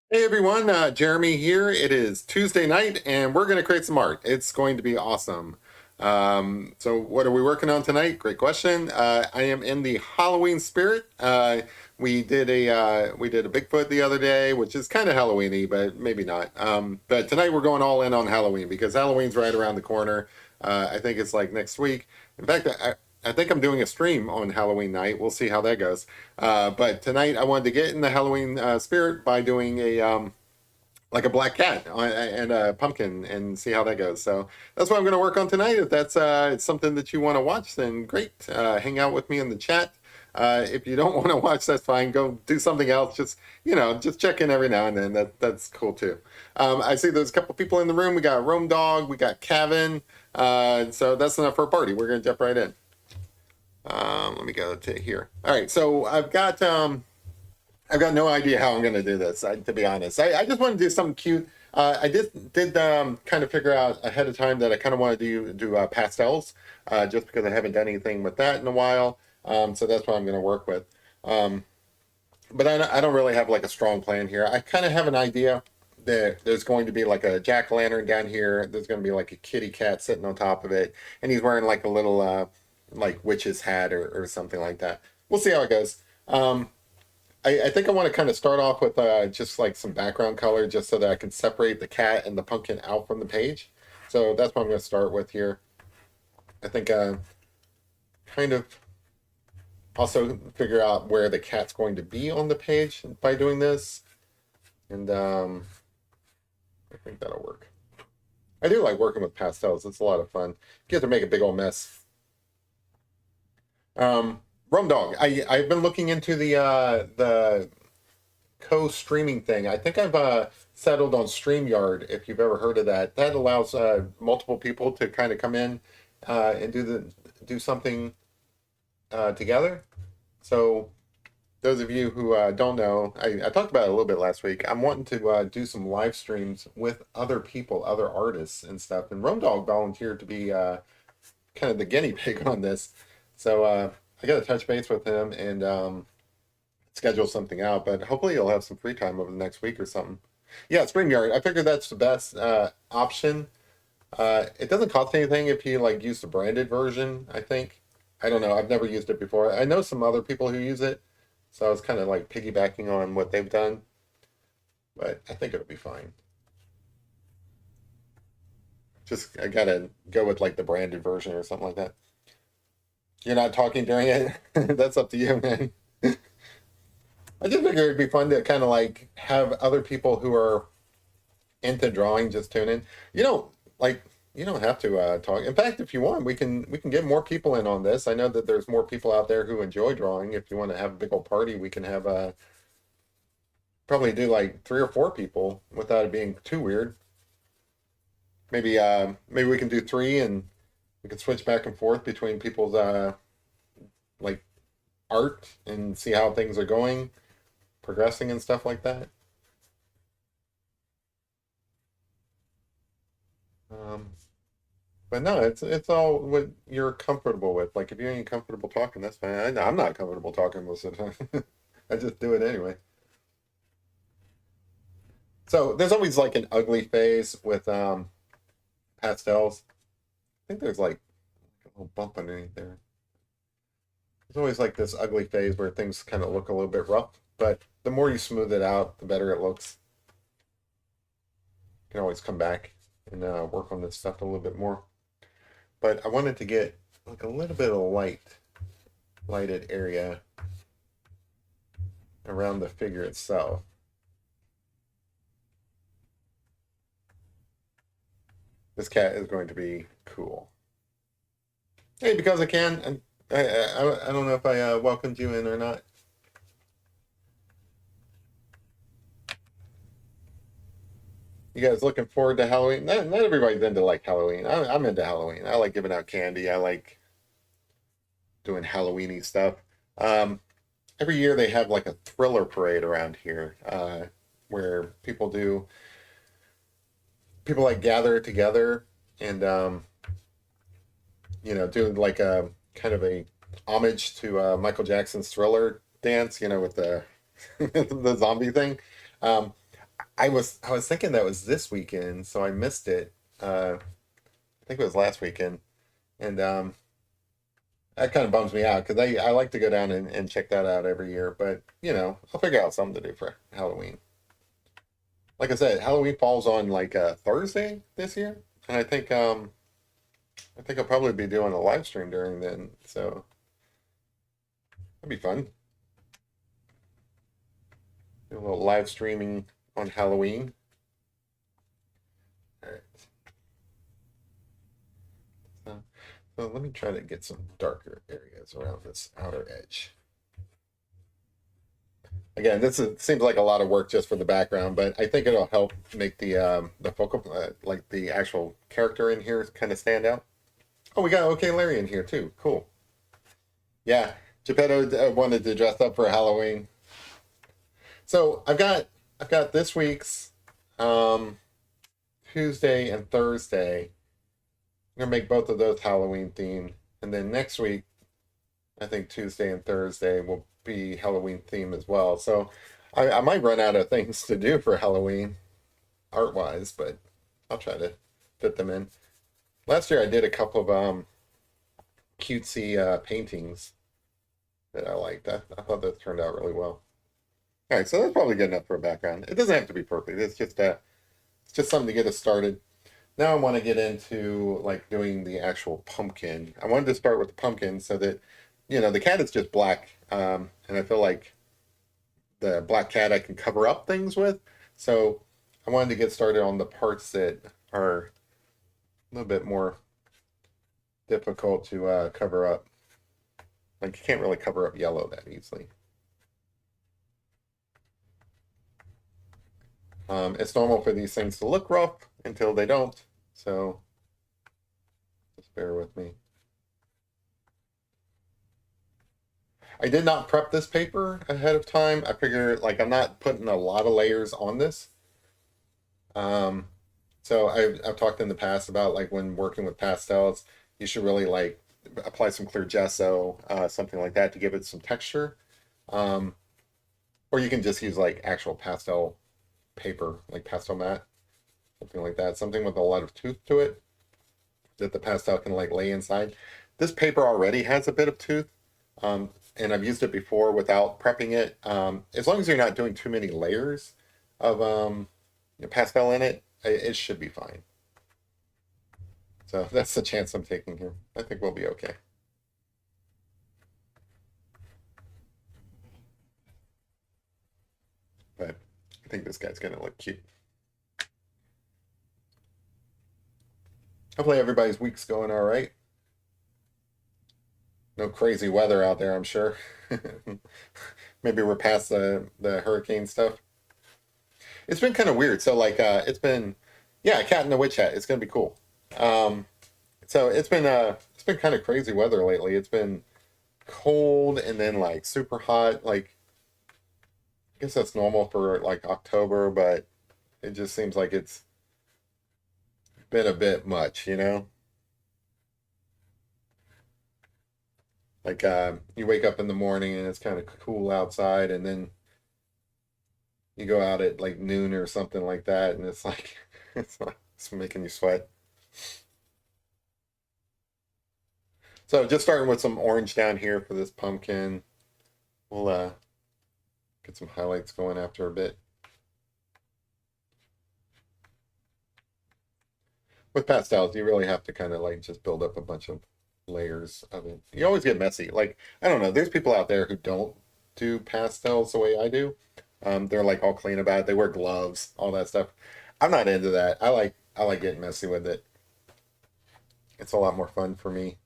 Hey everyone, Jeremy here. It is Tuesday night and we're going to create some art. It's going to be awesome. So what are we working on tonight? Great question. I am in the Halloween spirit. We did a Bigfoot the other day, which is kind of Halloweeny, but maybe not. But tonight we're going all in on Halloween because Halloween's right around the corner. I think it's like next week. In fact, I think I'm doing a stream on Halloween night. We'll see how that goes. But tonight I wanted to get in the Halloween spirit by doing a like a black cat and a pumpkin and see how that goes. So that's what I'm going to work on tonight. If that's it's something that you want to watch, then great. Hang out with me in the chat. If you don't want to watch, that's fine. Go do something else. Just check in every now and then. That's cool too. I see there's a couple people in the room. We got Rome Dog. We got Kevin. So that's enough for a party. We're going to jump right in. Let me go to here. All right, so I've got no idea how I'm going to do this. To be honest, I just want to do something cute. I did kind of figure out ahead of time that I kind of want to do pastels, just because I haven't done anything with that in a while. So that's what I'm going to work with. Um, but I don't really have like a strong plan here. I kind of have an idea that there's going to be like a jack-o'-lantern down here. There's going to be like a kitty cat sitting on top of it, and he's wearing like a little like witch's hat or something like that. We'll see how it goes. I think I want to kind of start off with just like some background color just so that I can separate the cat and the pumpkin out from the page. So that's what I'm going to start with here. I think kind of also figure out where the cat's going to be on the page by doing this. And I think that'll work. I do like working with pastels. It's a lot of fun. You get to make a big old mess. Rum Dog. I've been looking into the co-streaming thing. I think I've settled on StreamYard. If you've ever heard of that, that allows multiple people to kind of come in and do something together. So those of you who don't know, I talked about it a little bit last week. I'm wanting to do some live streams with other people, other artists and stuff. And Rum Dog volunteered to be kind of the guinea pig on this. So I got to touch base with him and schedule something out. But hopefully he'll have some free time over the next week or something. Yeah, StreamYard. I figured that's the best option. It doesn't cost anything if you like use the branded version, I think. I don't know. I've never used it before. I know some other people who use it. So I was kind of like piggybacking on what they've done. But I think it'll be fine. Just I gotta go with like the branded version or something like that. You're not talking during it. That's up to you, man. I just figured it'd be fun to kind of like have other people who are into drawing just tune in. You know, like you don't have to talk. In fact, if you want, we can get more people in on this. I know that there's more people out there who enjoy drawing. If you want to have a big old party, we can have probably do like 3 or 4 people without it being too weird. Maybe we can do three and we can switch back and forth between people's like art and see how things are going, progressing and stuff like that. Um, but no, it's all what you're comfortable with. Like if you ain't comfortable talking, that's fine. I'm not comfortable talking most of the time. I just do it anyway. So there's always like an ugly phase with pastels. I think there's like a little bump underneath there. There's always like this ugly phase where things kind of look a little bit rough, but the more you smooth it out, the better it looks. You can always come back and work on this stuff a little bit more. But I wanted to get like a little bit of lighted area around the figure itself. This cat is going to be cool. Hey, because I can, and I don't know if I welcomed you in or not. You guys looking forward to Halloween? Not everybody's into like Halloween. I'm into Halloween. I like giving out candy. I like doing Halloweeny stuff. Um, every year they have like a thriller parade around here, where people like gather together and do like a kind of a homage to Michael Jackson's Thriller dance, with the the zombie thing. Um, I was thinking that was this weekend, so I missed it. I think it was last weekend, and that kind of bums me out because I like to go down and check that out every year. But I'll figure out something to do for Halloween. Like I said, Halloween falls on like a Thursday this year, and I think I'll probably be doing a live stream during then, so that'd be fun. Do a little live streaming on Halloween. All right. So, so let me try to get some darker areas around this outer edge. Again, seems like a lot of work just for the background, but I think it'll help make the focal like the actual character in here kind of stand out. Oh, we got OK Larry in here too. Cool. Yeah, Geppetto wanted to dress up for Halloween. So I've got this week's um, Tuesday and Thursday. I'm gonna make both of those Halloween themed, and then next week I think Tuesday and Thursday will be Halloween theme as well. So I might run out of things to do for Halloween art wise, but I'll try to fit them in. Last year I did a couple of cutesy paintings that I liked. I thought those turned out really well. All right, so that's probably good enough for a background. It doesn't have to be perfect. It's just something to get us started. Now I want to get into like doing the actual pumpkin. I wanted to start with the pumpkin so that the cat is just black, and I feel like the black cat I can cover up things with. So I wanted to get started on the parts that are a little bit more difficult to cover up. Like you can't really cover up yellow that easily. It's normal for these things to look rough until they don't. So just bear with me. I did not prep this paper ahead of time. I figured like I'm not putting a lot of layers on this. Um, so I've talked in the past about like when working with pastels, you should really like apply some clear gesso, something like that to give it some texture. Um, or you can just use like actual pastel paper, like pastel mat, something like that, something with a lot of tooth to it that the pastel can like lay inside. This paper already has a bit of tooth, and I've used it before without prepping it. As long as you're not doing too many layers of pastel in it, it should be fine. So that's the chance I'm taking here. I think we'll be okay. But I think this guy's gonna look cute. Hopefully everybody's week's going all right. No crazy weather out there, I'm sure. Maybe we're past the hurricane stuff. It's been kind of weird. So like it's been yeah, Cat in the Witch Hat. It's gonna be cool. Um, so it's been kind of crazy weather lately. It's been cold and then like super hot. Like I guess that's normal for like October, but it just seems like it's been a bit much. Like you wake up in the morning and it's kind of cool outside, and then you go out at like noon or something like that, and it's like it's making you sweat. So just starting with some orange down here for this pumpkin. We'll get some highlights going after a bit. With pastels, you really have to kind of like just build up a bunch of layers of it. You always get messy. Like, I don't know, there's people out there who don't do pastels the way I do. They're like all clean about it. They wear gloves, all that stuff. I'm not into that. I like getting messy with it. It's a lot more fun for me.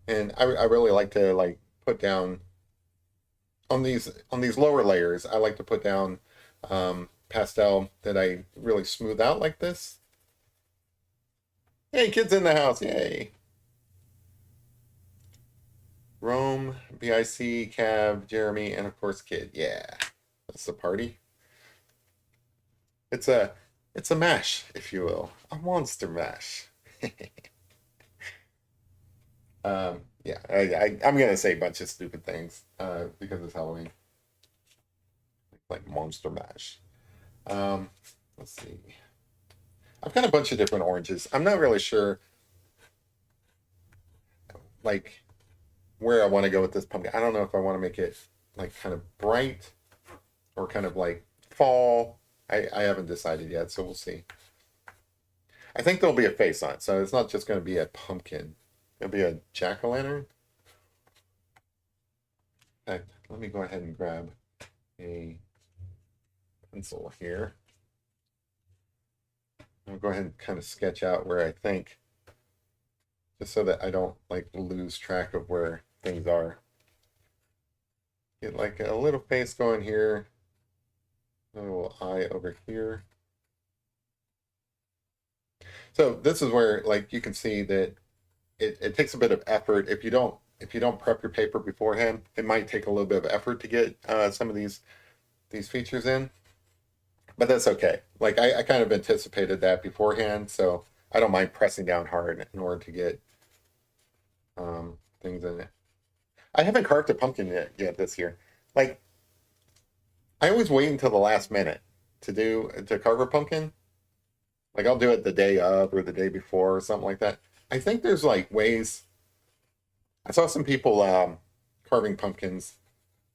And I really like to like put down on these lower layers. I like to put down pastel that I really smooth out like this. Hey, kids in the house! Yay! Rome, BIC, Cav, Jeremy, and of course Kid. Yeah, that's the party. It's a it's a mash, if you will, a monster mash. Yeah, I'm gonna say a bunch of stupid things because it's Halloween, like Monster Mash. Um, let's see. I've got a bunch of different oranges. I'm not really sure, like where I want to go with this pumpkin. I don't know if I want to make it like kind of bright or kind of like fall. I haven't decided yet, so we'll see. I think there'll be a face on it, so it's not just going to be a pumpkin. It'll be a jack-o'-lantern. In fact, let me go ahead and grab a pencil here. I'll go ahead and kind of sketch out where I think, just so that I don't like lose track of where things are. Get like a little face going here, a little eye over here. So this is where like you can see that it takes a bit of effort. If you don't prep your paper beforehand, it might take a little bit of effort to get some of these features in, but that's okay. Like I kind of anticipated that beforehand, so I don't mind pressing down hard in order to get things in it. I haven't carved a pumpkin yet this year. Like I always wait until the last minute to carve a pumpkin. Like I'll do it the day of or the day before or something like that. I think there's like ways. I saw some people carving pumpkins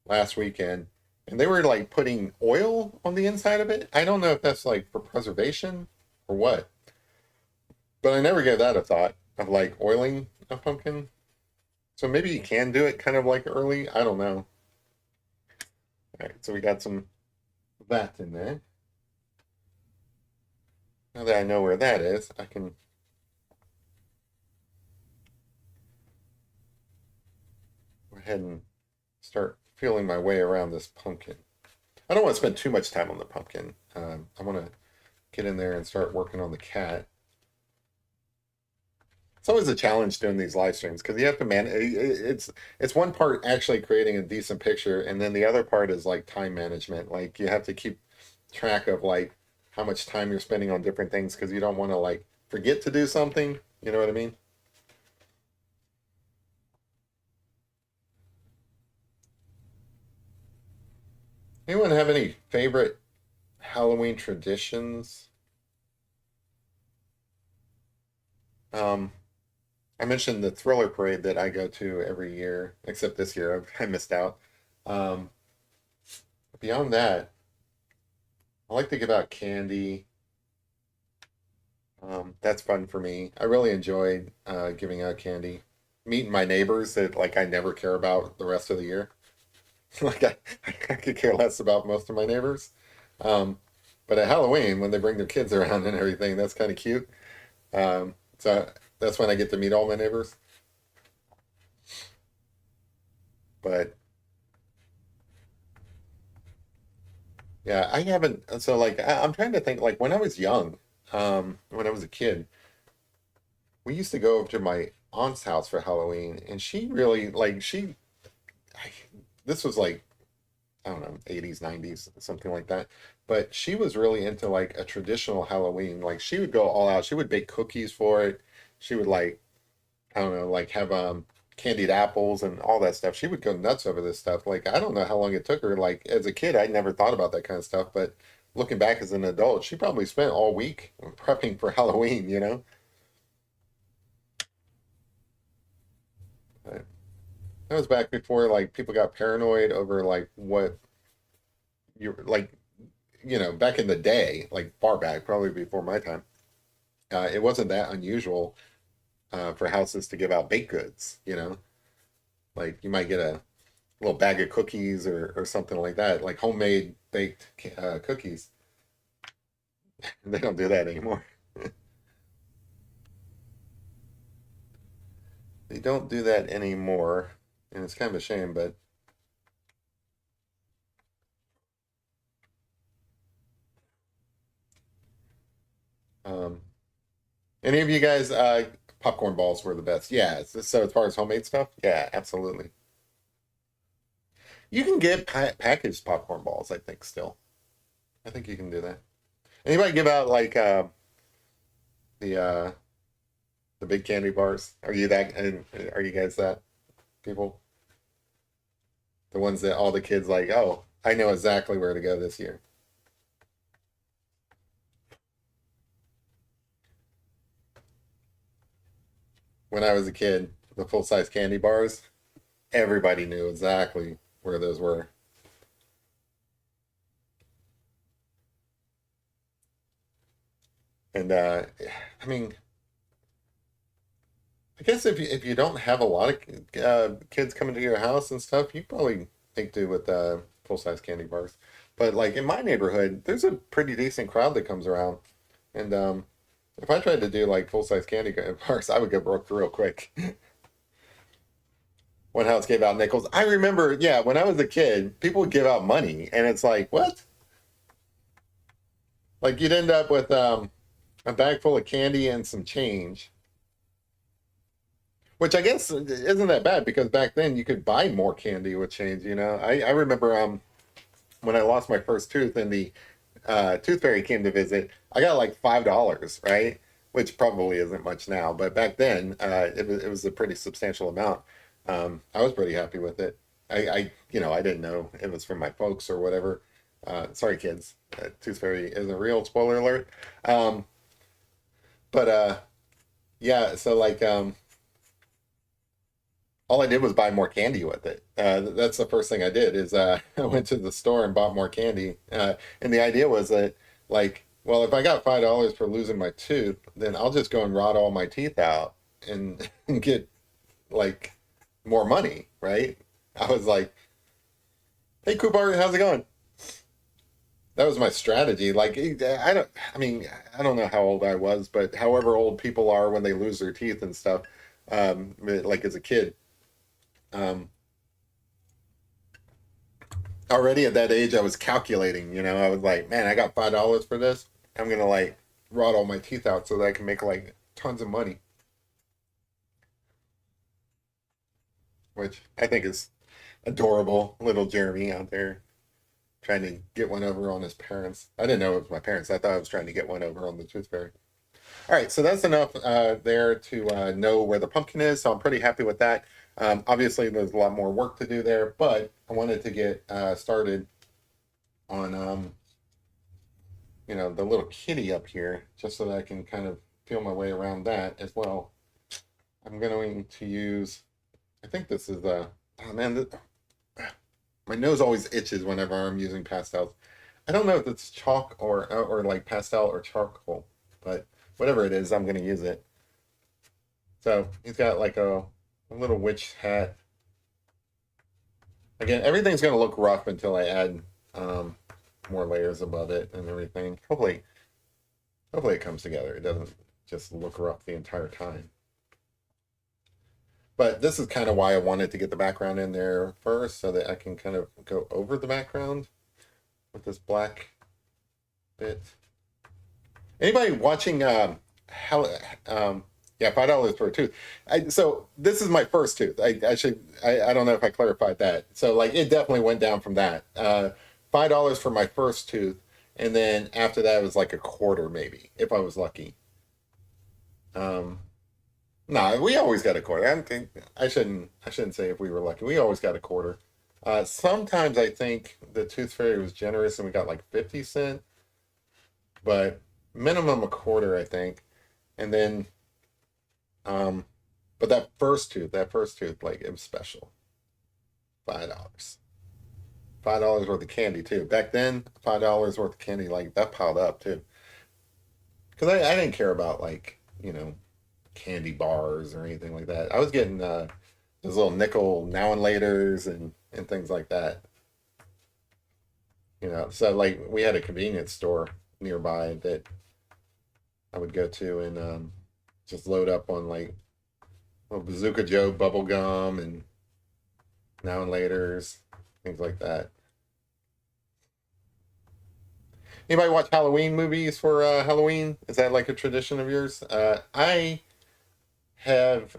last weekend, and they were like putting oil on the inside of it. I don't know if that's like for preservation or what, but I never gave that a thought of like oiling a pumpkin. So maybe you can do it kind of like early. I don't know. All right, so we got some of that in there. Now that I know where that is, I can go ahead and start feeling my way around this pumpkin. I don't want to spend too much time on the pumpkin. I want to get in there and start working on the cat. It's always a challenge doing these live streams because you have to it's one part actually creating a decent picture, and then the other part is like time management. Like you have to keep track of like how much time you're spending on different things because you don't want to like forget to do something. You know what I mean? Anyone have any favorite Halloween traditions? Um, I mentioned the Thriller Parade that I go to every year, except this year I missed out. Um, beyond that, I like to give out candy. That's fun for me. I really enjoyed giving out candy. Meeting my neighbors that like I never care about the rest of the year. Like I could care less about most of my neighbors. Um, but at Halloween, when they bring their kids around and everything, that's kind of cute. So that's when I get to meet all my neighbors. But yeah, I haven't. So like I'm trying to think. Like when I was young, when I was a kid, we used to go over to my aunt's house for Halloween, and she really like she. I, this was like I don't know, 80s, 90s, something like that. But she was really into like a traditional Halloween. Like she would go all out. She would bake cookies for it. She would like, I don't know, like have candied apples and all that stuff. She would go nuts over this stuff. Like I don't know how long it took her. Like as a kid, I never thought about that kind of stuff, but looking back as an adult, she probably spent all week prepping for Halloween, you know? But that was back before like people got paranoid over like what you like back in the day, like far back, probably before my time, it wasn't that unusual for houses to give out baked goods. Like you might get a little bag of cookies or something like that, like homemade baked cookies. They don't do that anymore. They don't do that anymore, and it's kind of a shame. But um, any of you guys, popcorn balls were the best. Yeah. So as far as homemade stuff, yeah, absolutely. You can get packaged popcorn balls, I think, still. I think you can do that. Anybody give out like the The big candy bars. Are you that? And are you guys that people? The ones that all the kids like? Oh, I know exactly where to go this year. When I was a kid, the full size candy bars. Everybody knew exactly where those were. And I mean, I guess if you don't have a lot of kids coming to your house and stuff, you probably make do with full size candy bars. But like in my neighborhood, there's a pretty decent crowd that comes around, and if I tried to do like full size candy bars, I would get broke real quick. One house gave out nickels. I remember, yeah, when I was a kid, people would give out money, and it's like, what? Like you'd end up with a bag full of candy and some change, which I guess isn't that bad because back then you could buy more candy with change. I remember when I lost my first tooth and the tooth fairy came to visit, I got like $5, right? Which probably isn't much now, but back then it was a pretty substantial amount. I was pretty happy with it. I didn't know it was from my folks or whatever. Sorry, kids. Tooth fairy isn't real. Spoiler alert. Um, but yeah, so like all I did was buy more candy with it. That's the first thing I did is I went to the store and bought more candy. And the idea was that like, well, if I got $5 for losing my tooth, then I'll just go and rot all my teeth out and, and get like more money, right? I was like, hey, Cooper, how's it going? That was my strategy. Like, I mean, I don't know how old I was, but however old people are when they lose their teeth and stuff, like as a kid, um, already at that age, I was calculating, I was like, man, I got $5 for this. I'm gonna like rot all my teeth out so that I can make like tons of money, which I think is adorable. Little Jeremy out there trying to get one over on his parents. I didn't know it was my parents. I thought I was trying to get one over on the tooth fairy. All right, so that's enough there to know where the pumpkin is. So I'm pretty happy with that. Obviously, there's a lot more work to do there, but I wanted to get started on the little kitty up here, just so that I can kind of feel my way around that as well. I'm going to use. I think this is oh man, my nose always itches whenever I'm using pastels. I don't know if it's chalk or like pastel or charcoal, but whatever it is, I'm gonna use it. So he's got like a little witch hat. Again, everything's gonna look rough until I add um, more layers above it and everything. Hopefully it comes together. It doesn't just look rough the entire time. But this is kind of why I wanted to get the background in there first so that I can kind of go over the background with this black bit. Anybody watching how yeah, $5 for a tooth. So this is my first tooth. I don't know if I clarified that. So like it definitely went down from that. $5 for my first tooth, and then after that it was like a quarter maybe if I was lucky. Um, no, we always got a quarter. I shouldn't say if we were lucky. We always got a quarter. Sometimes I think the tooth fairy was generous and we got like 50 cent, but minimum a quarter I think. And then um, but that first tooth, like it was special. $5. $5 worth of candy too. Back then, $5 worth of candy, like that piled up too. Because I didn't care about like, candy bars or anything like that. I was getting those little nickel now and laters and things like that. So like we had a convenience store nearby that I would go to and just load up on like little Bazooka Joe bubble gum and now and laters, things like that. Anybody watch Halloween movies for Halloween? Is that like a tradition of yours? I have.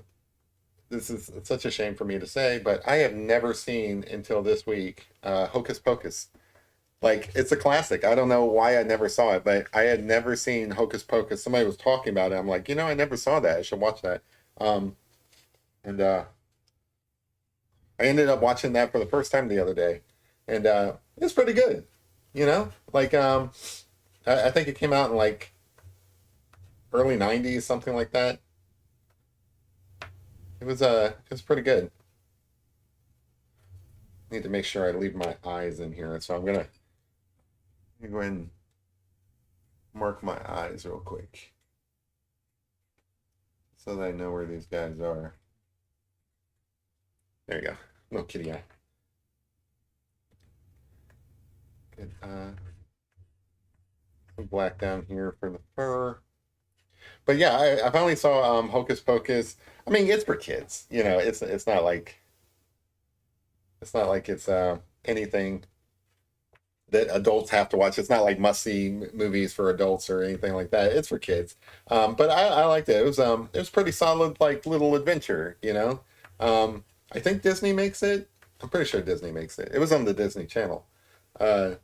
This is such a shame for me to say, but I have never seen until this week Hocus Pocus. Like it's a classic. I don't know why I never saw it, but I had never seen Hocus Pocus. Somebody was talking about it. I'm like, I never saw that. I should watch that. Um, and I ended up watching that for the first time the other day, and it's pretty good. Like I think it came out in like early '90s, something like that. It was pretty good. Need to make sure I leave my eyes in here, so I'm gonna go ahead and mark my eyes real quick so that I know where these guys are. There you go. Little kitty eye. Good. Some black down here for the fur. But yeah, I finally saw Hocus Pocus. I mean, it's for kids. It's not like it's anything that adults have to watch. It's not like must see movies for adults or anything like that. It's for kids. But I liked it. It was pretty solid, like little adventure. I think Disney makes it. I'm pretty sure Disney makes it. It was on the Disney Channel. Uh,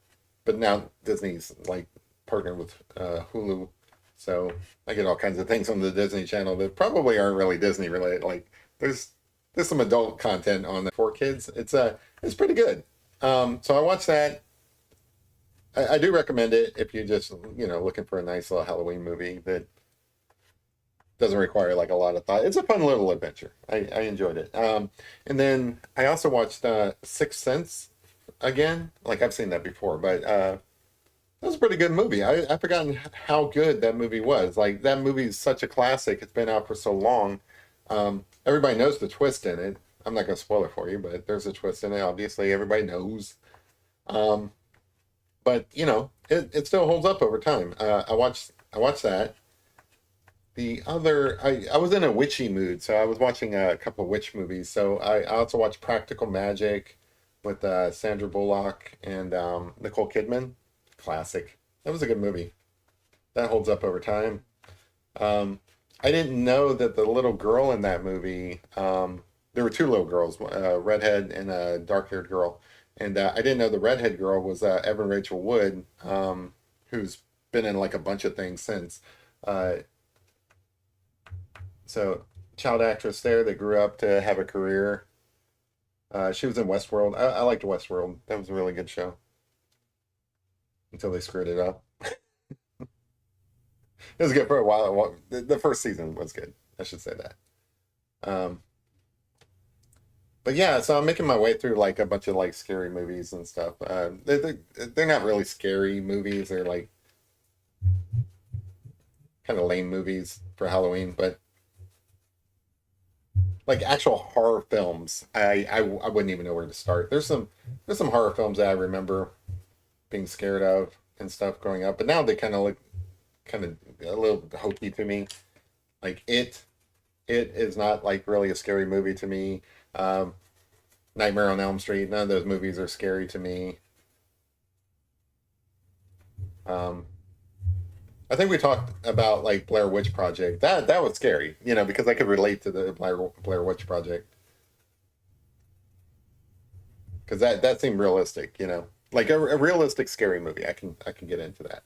but now Disney's like partnered with Hulu, so I get all kinds of things on the Disney Channel that probably aren't really Disney related. Like there's some adult content on there for kids. It's pretty good. So I watched that. I do recommend it if you're just looking for a nice little Halloween movie that doesn't require like a lot of thought. It's a fun little adventure. I enjoyed it. And then I also watched Sixth Sense again. Like I've seen that before, but that was a pretty good movie. I've forgotten how good that movie was. Like that movie is such a classic. It's been out for so long. Everybody knows the twist in it. I'm not going to spoil it for you, but there's a twist in it. Obviously, everybody knows. Um, but it still holds up over time. I watched that. I was in a witchy mood, so I was watching a couple of witch movies. So I also watched Practical Magic with Sandra Bullock and Nicole Kidman. Classic. That was a good movie. That holds up over time. Um, I didn't know that the little girl in that movie, there were two little girls, a redhead and a dark-haired girl. And I didn't know the redhead girl was Evan Rachel Wood, who's been in like a bunch of things since. Uh, so, child actress there that grew up to have a career. She was in Westworld. I liked Westworld. That was a really good show until they screwed it up. It was good for a while. Well, the first season was good. I should say that. Um, but yeah, so I'm making my way through like a bunch of like scary movies and stuff. They're not really scary movies. They're like kind of lame movies for Halloween, but like actual horror films, I wouldn't even know where to start. There's some horror films that I remember being scared of and stuff growing up, but now they kind of look kind of a little hokey to me. Like it is not like really a scary movie to me. Um, Nightmare on Elm Street, none of those movies are scary to me. Um, I think we talked about like Blair Witch Project. That was scary, because I could relate to the Blair Witch Project because that seemed realistic. Like a realistic scary movie. I can get into that.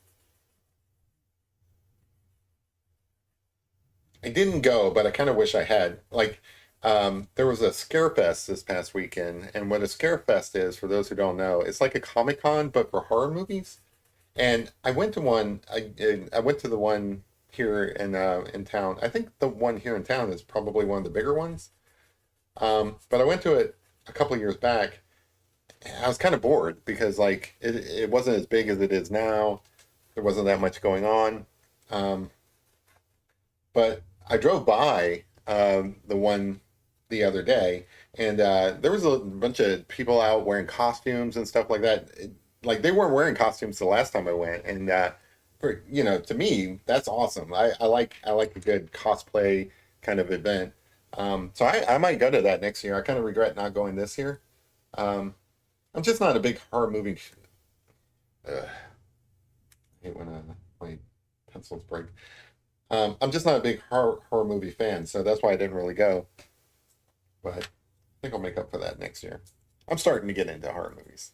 I didn't go, but I kind of wish I had. Like, there was a Scarefest this past weekend, and what a Scarefest is, for those who don't know, it's like a Comic Con but for horror movies. And I went to one. I went to the one here in town. I think the one here in town is probably one of the bigger ones. But I went to it a couple of years back. And I was kind of bored because like it wasn't as big as it is now. There wasn't that much going on. Um, but I drove by the one the other day, and there was a bunch of people out wearing costumes and stuff like that. Like they weren't wearing costumes the last time I went, and to me, that's awesome. I like a good cosplay kind of event. So I might go to that next year. I kind of regret not going this year. Um, I'm just not a big horror movie. I hate when my pencils break. I'm just not a big horror movie fan, so that's why I didn't really go. But I think I'll make up for that next year. I'm starting to get into horror movies.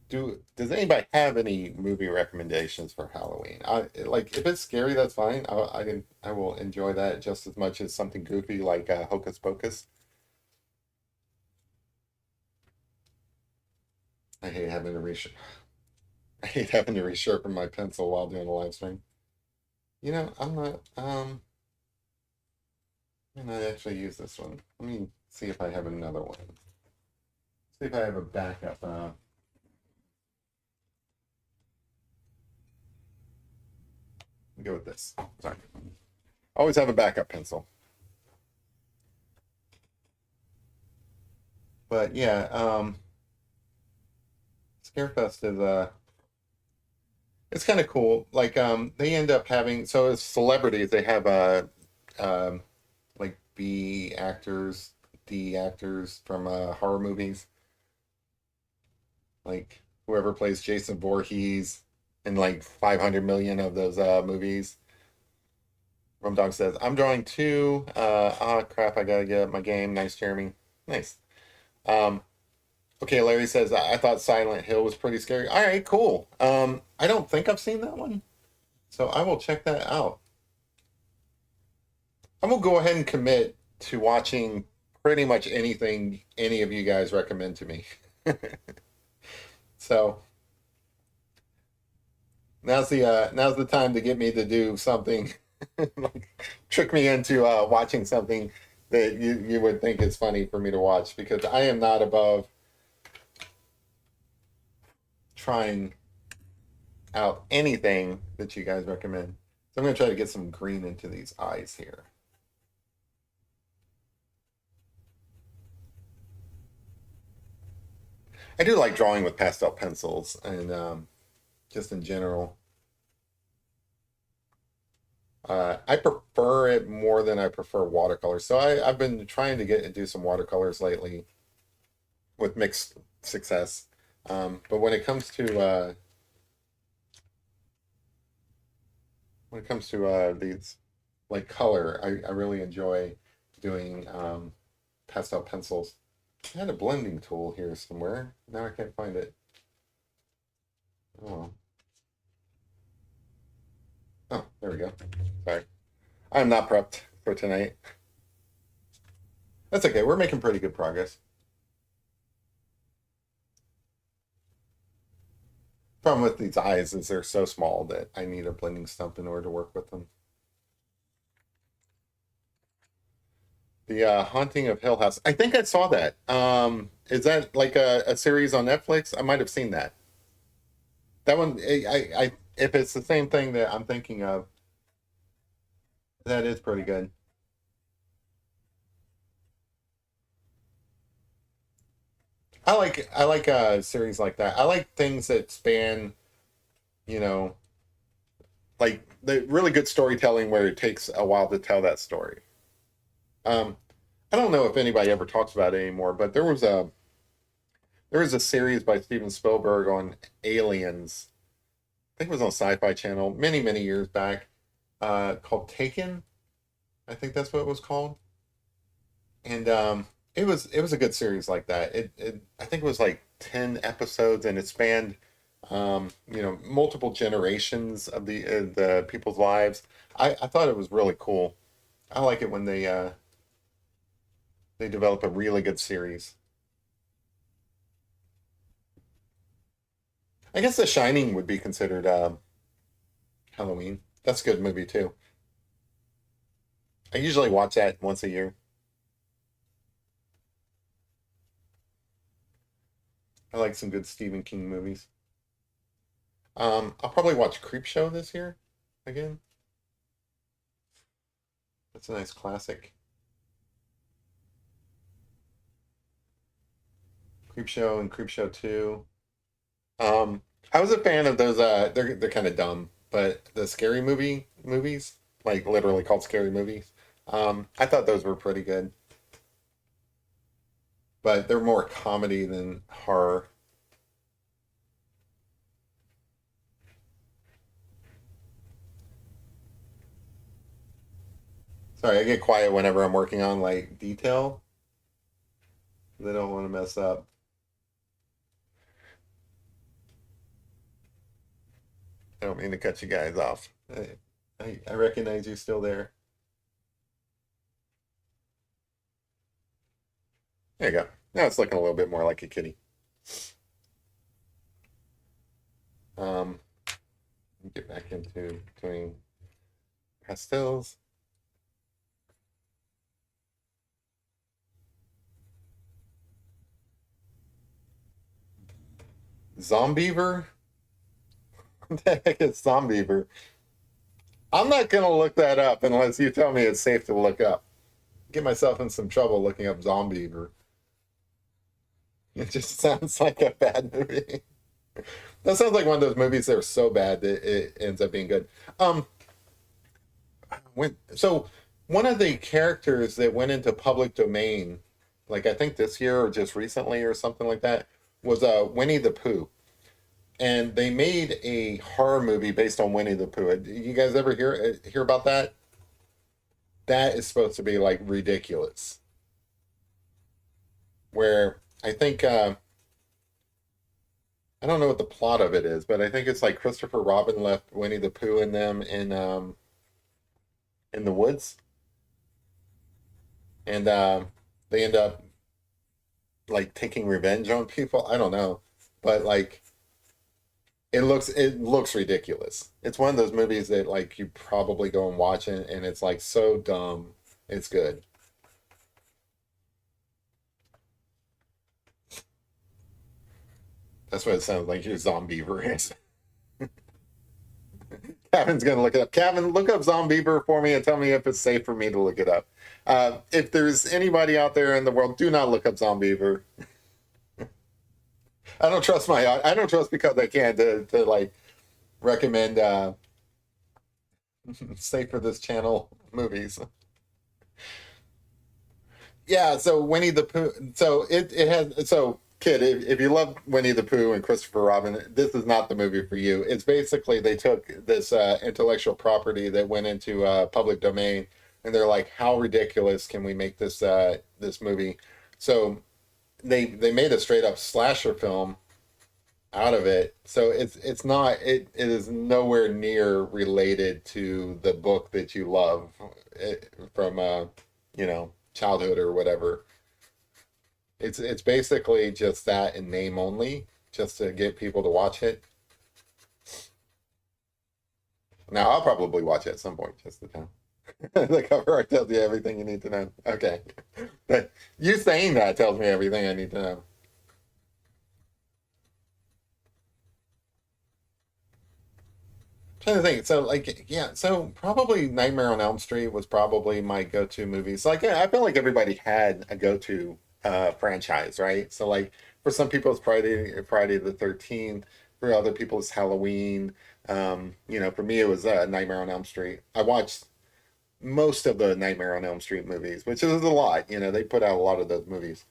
does anybody have any movie recommendations for Halloween? Like if it's scary, that's fine. I will enjoy that just as much as something goofy like Hocus Pocus. I hate having to reach. I hate having to resharpen my pencil while doing a live stream. I'm not. I'm not actually use this one. Let me see if I have another one. See if I have a backup. Go with this. Sorry. Always have a backup pencil. But yeah, Scarefest is it's kind of cool. Like they end up having so as celebrities they have um like B actors, D actors from horror movies, like whoever plays Jason Voorhees in like 500 million of those movies. Rum Dog says, "I'm drawing two. Crap! I gotta get up my game. Nice, Jeremy. Nice." Um, okay, Larry says, "I thought Silent Hill was pretty scary." All right, cool. I don't think I've seen that one, so I will check that out. I will go ahead and commit to watching pretty much anything any of you guys recommend to me. So now's the time to get me to do something like trick me into watching something that you would think is funny for me to watch because I am not above trying out anything that you guys recommend. So I'm gonna try to get some green into these eyes here. I do like drawing with pastel pencils and just in general. I prefer it more than I prefer watercolors. So I've been trying to get and do some watercolors lately with mixed success. But when it comes to these like color, I really enjoy doing pastel pencils. I had a blending tool here somewhere. Now I can't find it. Oh, oh, there we go. Sorry, I'm not prepped for tonight. That's okay. We're making pretty good progress. Problem with these eyes is they're so small that I need a blending stump in order to work with them. The Haunting of Hill House. I think I saw that. Is that like a series on Netflix? I might have seen that. That one, if it's the same thing that I'm thinking of, that is pretty good. I like series like that. I like things that span, you know, like the really good storytelling where it takes a while to tell that story. Um, I don't know if anybody ever talks about it anymore, but there was a series by Steven Spielberg on aliens. I think it was on Sci-Fi Channel many many years back, called Taken. I think that's what it was called, and it was a good series like that. It I think it was like 10 episodes, and it spanned multiple generations of the people's lives. I thought it was really cool. I like it when they develop a really good series. I guess The Shining would be considered Halloween. That's a good movie too. I usually watch that once a year. I like some good Stephen King movies. I'll probably watch Creepshow this year again. That's a nice classic. Creepshow and Creepshow 2. I was a fan of those. They're kind of dumb, but the scary movies, like literally called scary movies. I thought those were pretty good, but they're more comedy than horror. Sorry, I get quiet whenever I'm working on like detail. They don't want to mess up. I don't mean to cut you guys off. I recognize you still there. There you go. Now it's looking a little bit more like a kitty. Um, get back into doing pastels. Zombiever? What the heck is Zombiever? I'm not gonna look that up unless you tell me it's safe to look up. Get myself in some trouble looking up Zombiever. It just sounds like a bad movie. That sounds like one of those movies that are so bad that it ends up being good. Um, so one of the characters that went into public domain, like I think this year or just recently or something like that, was Winnie the Pooh, and they made a horror movie based on Winnie the Pooh. You guys ever hear about that? That is supposed to be like ridiculous. Where I think I don't know what the plot of it is, but I think it's like Christopher Robin left Winnie the Pooh and them in the woods, and they end up like taking revenge on people. I don't know, but like it looks ridiculous. It's one of those movies that like you probably go and watch it, and it's like so dumb. It's good. That's what it sounds like. Your zombie is. Kevin's gonna look it up. Kevin, look up Zombiever for me and tell me if it's safe for me to look it up. If there's anybody out there in the world, do not look up Zombiever. I don't trust because I can to like recommend safe for this channel movies. Yeah, so Winnie the Pooh. So it has so kid, if you love Winnie the Pooh and Christopher Robin, this is not the movie for you. It's basically they took this intellectual property that went into public domain, and they're like, how ridiculous can we make this movie? So they made a straight up slasher film out of it. So it's not it is nowhere near related to the book that you love from childhood or whatever. It's basically just that in name only, just to get people to watch it. Now I'll probably watch it at some point just to know. The cover art tells you everything you need to know. Okay, but you saying that tells me everything I need to know. Trying to think. So like yeah, so probably Nightmare on Elm Street was probably my go-to movie. So like yeah, I feel like everybody had a go-to franchise, right? So like for some people it's Friday the 13th, for other people it's Halloween. For me it was Nightmare on Elm Street. I watched most of the Nightmare on Elm Street movies, which is a lot. They put out a lot of those movies.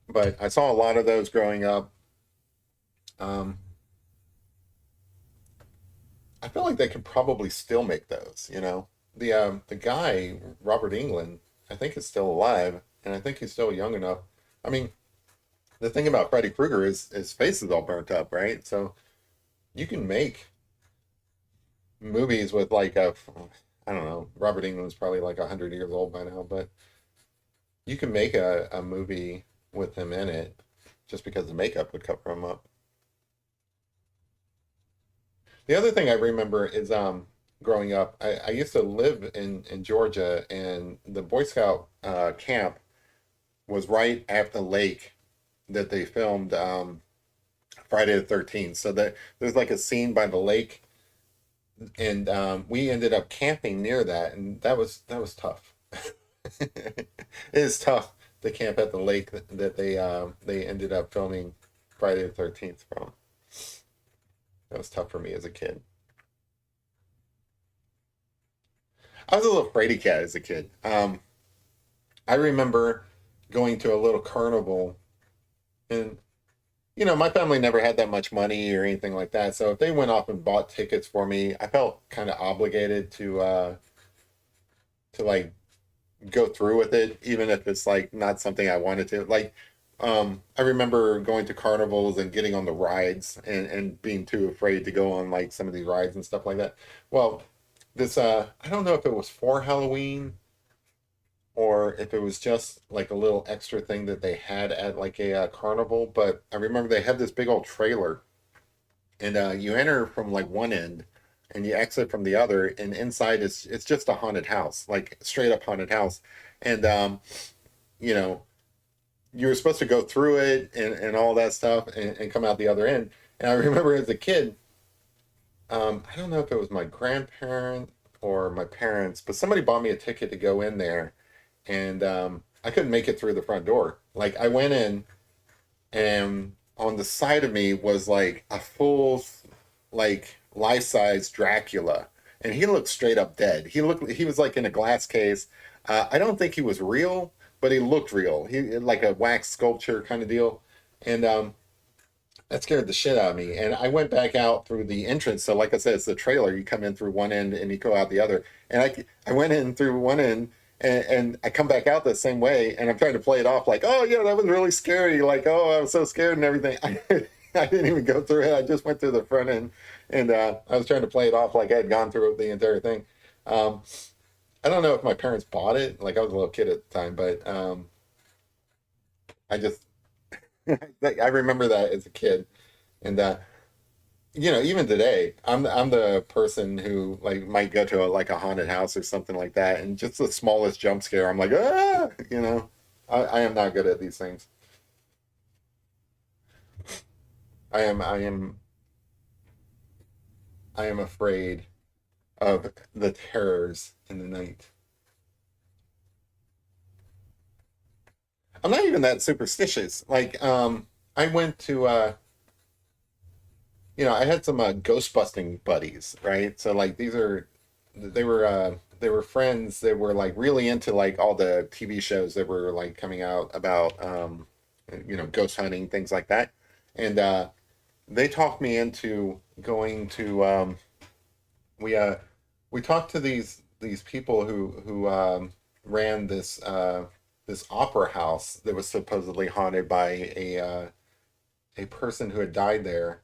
But I saw a lot of those growing up. Um, I feel like they could probably still make those. The guy, Robert England, I think is still alive, and I think he's still young enough. I mean, the thing about Freddy Krueger is his face is all burnt up, right? So you can make movies with like I don't know, Robert England's probably like 100 years old by now, but you can make a movie with him in it just because the makeup would cover him up. The other thing I remember is growing up, I used to live in Georgia, and the Boy Scout camp was right at the lake that they filmed Friday the 13th. So that there's like a scene by the lake, and we ended up camping near that, and that was tough. It is tough to camp at the lake that they ended up filming Friday the 13th from. That was tough for me as a kid. I was a little fraidy cat as a kid. I remember going to a little carnival, and my family never had that much money or anything like that. So if they went off and bought tickets for me, I felt kind of obligated to like go through with it, even if it's like not something I wanted to. Like I remember going to carnivals and getting on the rides and being too afraid to go on like some of these rides and stuff like that. Well, this I don't know if it was for Halloween or if it was just like a little extra thing that they had at like a carnival, but I remember they had this big old trailer and you enter from like one end and you exit from the other and inside is it's just a haunted house, like straight up haunted house. And you know, you were supposed to go through it and all that stuff and come out the other end. And I remember as a kid, I don't know if it was my grandparent or my parents, but somebody bought me a ticket to go in there, and I couldn't make it through the front door. Like I went in, and on the side of me was like a full, like life-size Dracula, and he looked straight up dead. He was like in a glass case. I don't think he was real, but he looked real. He like a wax sculpture kind of deal, and that scared the shit out of me. And I went back out through the entrance. So, like I said, it's the trailer. You come in through one end and you go out the other. And I went in through one end and I come back out the same way. And I'm trying to play it off like, oh, yeah, that was really scary. Like, oh, I was so scared and everything. I didn't even go through it. I just went through the front end. And I was trying to play it off like I had gone through the entire thing. Um, I don't know if my parents bought it. Like, I was a little kid at the time, but I just, I remember that as a kid. And even today, I'm the person who like might go to like a haunted house or something like that, and just the smallest jump scare, I'm like, ah, I am not good at these things. I am I am afraid of the terrors in the night. I'm not even that superstitious. Like, I went to I had some ghost busting buddies, right? So like they were friends that were like really into like all the TV shows that were like coming out about ghost hunting, things like that. And they talked me into going to we we talked to these people who ran this opera house that was supposedly haunted by a person who had died there.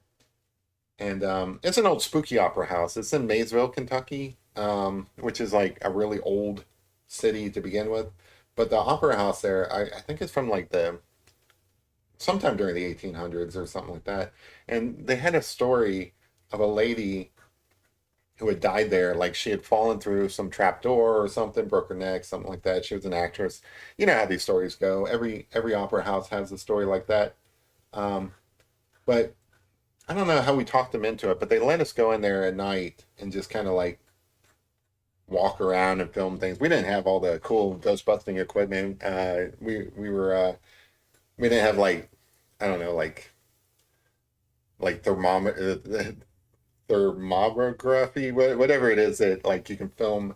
And it's an old spooky opera house. It's in Maysville, Kentucky, which is like a really old city to begin with. But the opera house there, I think it's from like the sometime during the 1800s or something like that. And they had a story of a lady who had died there. Like she had fallen through some trap door or something, broke her neck, something like that. She was an actress. You know how these stories go. Every opera house has a story like that. Um, but I don't know how we talked them into it, but they let us go in there at night and just kind of like walk around and film things. We didn't have all the cool ghost busting equipment. We didn't have like I don't know like thermography, whatever it is that like you can film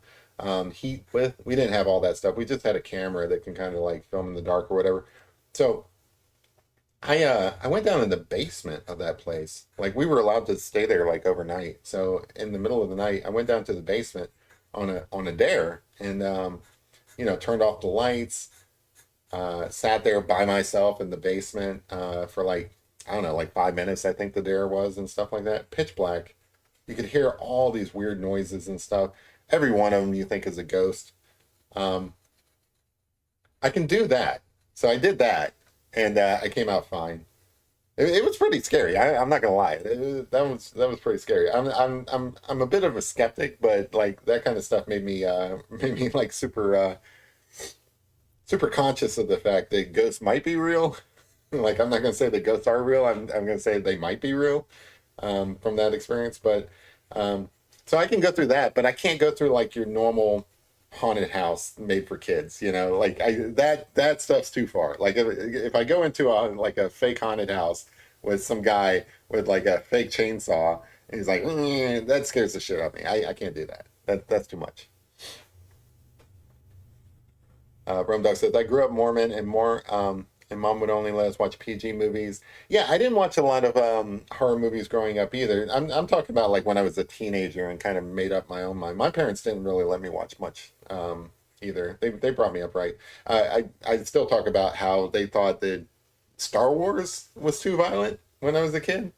heat with. We didn't have all that stuff. We just had a camera that can kind of like film in the dark or whatever. So I went down in the basement of that place. Like we were allowed to stay there like overnight. So in the middle of the night, I went down to the basement on a dare and turned off the lights, sat there by myself in the basement for like I don't know, like 5 minutes I think the dare was and stuff like that. Pitch black. You could hear all these weird noises and stuff. Every one of them you think is a ghost. Um, I can do that. So I did that and I came out fine. It was pretty scary. I'm not gonna lie. That was pretty scary. I'm a bit of a skeptic, but like that kind of stuff made me made me like super conscious of the fact that ghosts might be real. Like I'm not gonna say that ghosts are real. I'm gonna say they might be real from that experience. But so I can go through that, but I can't go through like your normal haunted house made for kids. Like that stuff's too far. Like if I go into like a fake haunted house with some guy with like a fake chainsaw and he's like, that scares the shit out of me. I can't do that. That's too much. Rome Dog says, I grew up Mormon and mom would only let us watch PG movies. Yeah, I didn't watch a lot of horror movies growing up either. I'm talking about like when I was a teenager and kind of made up my own mind. My parents didn't really let me watch much either. They brought me up right. I still talk about how they thought that Star Wars was too violent when I was a kid.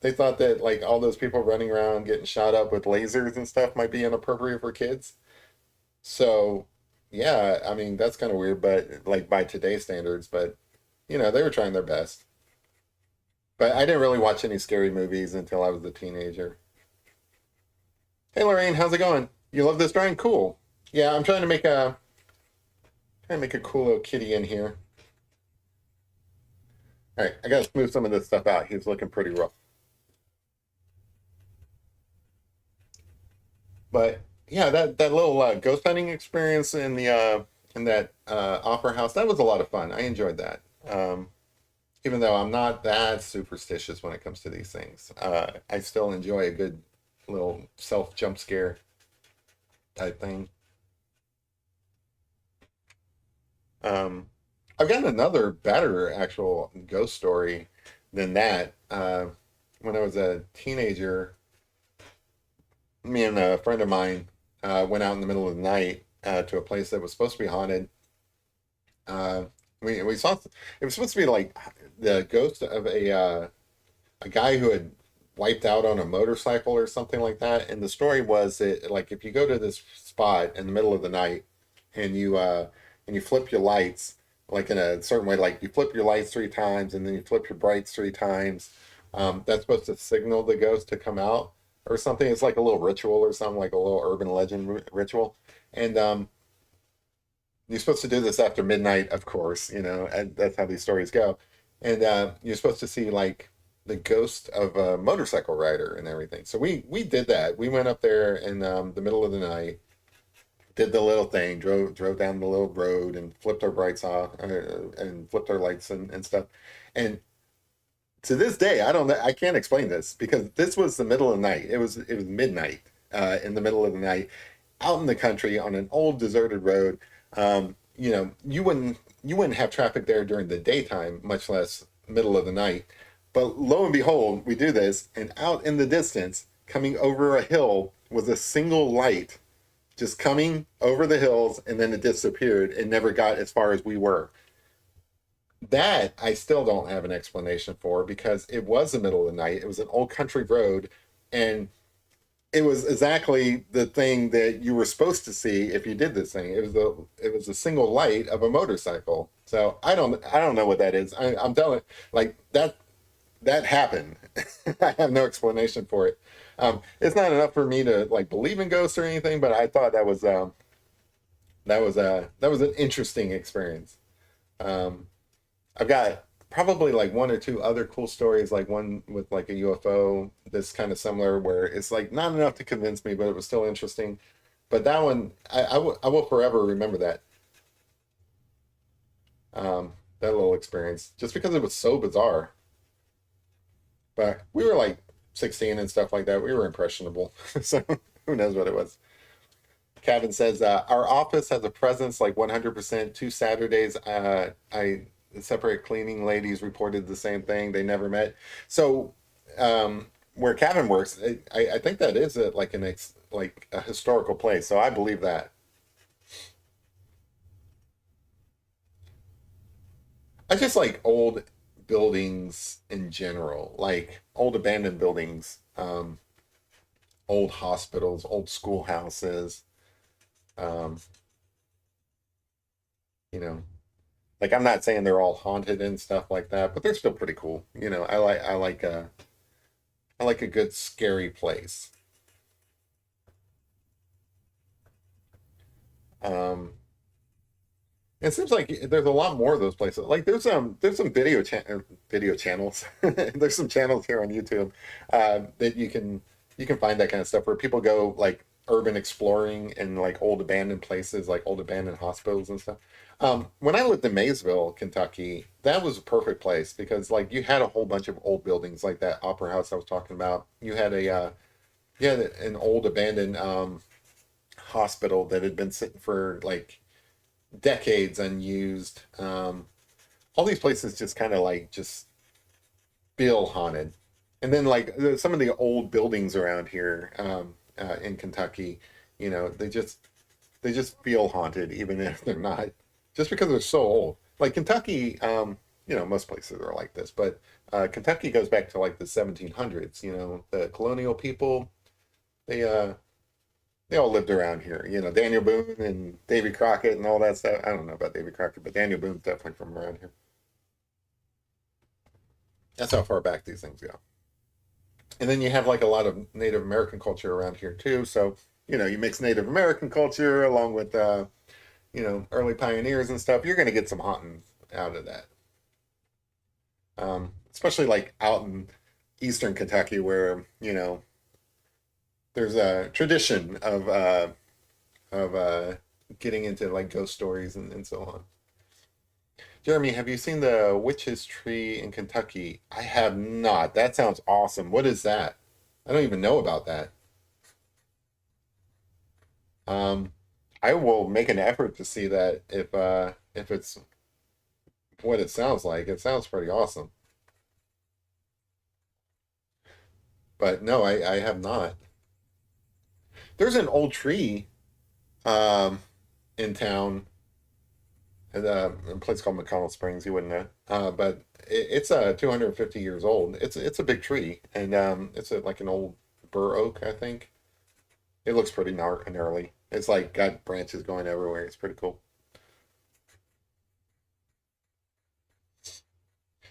They thought that like all those people running around getting shot up with lasers and stuff might be inappropriate for kids. So, yeah, I mean that's kind of weird, but like by today's standards, but they were trying their best. But I didn't really watch any scary movies until I was a teenager. Hey Lorraine, how's it going? You love this drawing? Cool. Yeah, I'm trying to make a cool little kitty in here. All right, I gotta smooth some of this stuff out. He's looking pretty rough. But yeah, that little ghost hunting experience in that opera house, that was a lot of fun. I enjoyed that. Even though I'm not that superstitious when it comes to these things, I still enjoy a good little self jump scare type thing. Um, I've got another better actual ghost story than that. When I was a teenager, me and a friend of mine went out in the middle of the night to a place that was supposed to be haunted. Uh, we saw it was supposed to be like the ghost of a guy who had wiped out on a motorcycle or something like that. And the story was that like if you go to this spot in the middle of the night and you flip your lights like in a certain way, like you flip your lights three times and then you flip your brights three times, that's supposed to signal the ghost to come out or something. It's like a little ritual or something, like a little urban legend ritual. And you're supposed to do this after midnight, of course, and that's how these stories go. And you're supposed to see like the ghost of a motorcycle rider and everything. So we did that. We went up there in the middle of the night, did the little thing, drove down the little road and flipped our brights off and flipped our lights and stuff. And to this day, I don't know, I can't explain this because this was the middle of the night. It was midnight in the middle of the night out in the country on an old deserted road. You wouldn't have traffic there during the daytime, much less middle of the night. But lo and behold, we do this, and out in the distance, coming over a hill, was a single light just coming over the hills, and then it disappeared and never got as far as we were. That I still don't have an explanation for because it was the middle of the night. It was an old country road, and it was exactly the thing that you were supposed to see if you did this thing. It was a single light of a motorcycle. So I don't know what that is. I'm telling like that happened. I have no explanation for it. It's not enough for me to like believe in ghosts or anything, but I thought that was an interesting experience. Um, I've got probably like one or two other cool stories, like one with like a UFO that's kind of similar, where it's like not enough to convince me, but it was still interesting. But that one, I will forever remember that little experience, just because it was so bizarre. But we were like 16 and stuff like that. We were impressionable, so who knows what it was. Kevin says, our office has a presence like 100%. Two Saturdays, I separate cleaning ladies reported the same thing. They never met. So, where Kevin works, I think that is like a historical place. So I believe that. I just like old buildings in general, like old abandoned buildings, old hospitals, old schoolhouses. Um, you know, like I'm not saying they're all haunted and stuff like that, but they're still pretty cool. I like a good scary place. Um, it seems like there's a lot more of those places. Like there's some video channels. There's some channels here on YouTube that you can find that kind of stuff where people go like urban exploring in like old abandoned places, like old abandoned hospitals and stuff. When I lived in Maysville, Kentucky, that was a perfect place because like you had a whole bunch of old buildings like that opera house I was talking about. You had an old abandoned hospital that had been sitting for like decades unused. All these places just kind of like just feel haunted. And then like some of the old buildings around here in Kentucky, they just feel haunted even if they're not, just because they're so old. Like Kentucky, most places are like this, but Kentucky goes back to like the 1700s. The colonial people, they uh, they all lived around here. Daniel Boone and Davy Crockett and all that stuff. I don't know about Davy Crockett, but Daniel Boone's definitely from around here. That's how far back these things go. And then you have like a lot of Native American culture around here too. So, you mix Native American culture along with, early pioneers and stuff, you're going to get some hunting out of that. Especially like out in eastern Kentucky where, there's a tradition of getting into like ghost stories and so on. Jeremy, have you seen the witch's tree in Kentucky? I have not. That sounds awesome. What is that? I don't even know about that. Um, I will make an effort to see that if it's what it sounds like. It sounds pretty awesome. But no, I have not. There's an old tree um in town at a place called McConnell Springs. You wouldn't know, but it's 250 years old. It's a big tree, and it's like an old bur oak, I think. It looks pretty gnarly. It's like got branches going everywhere. It's pretty cool.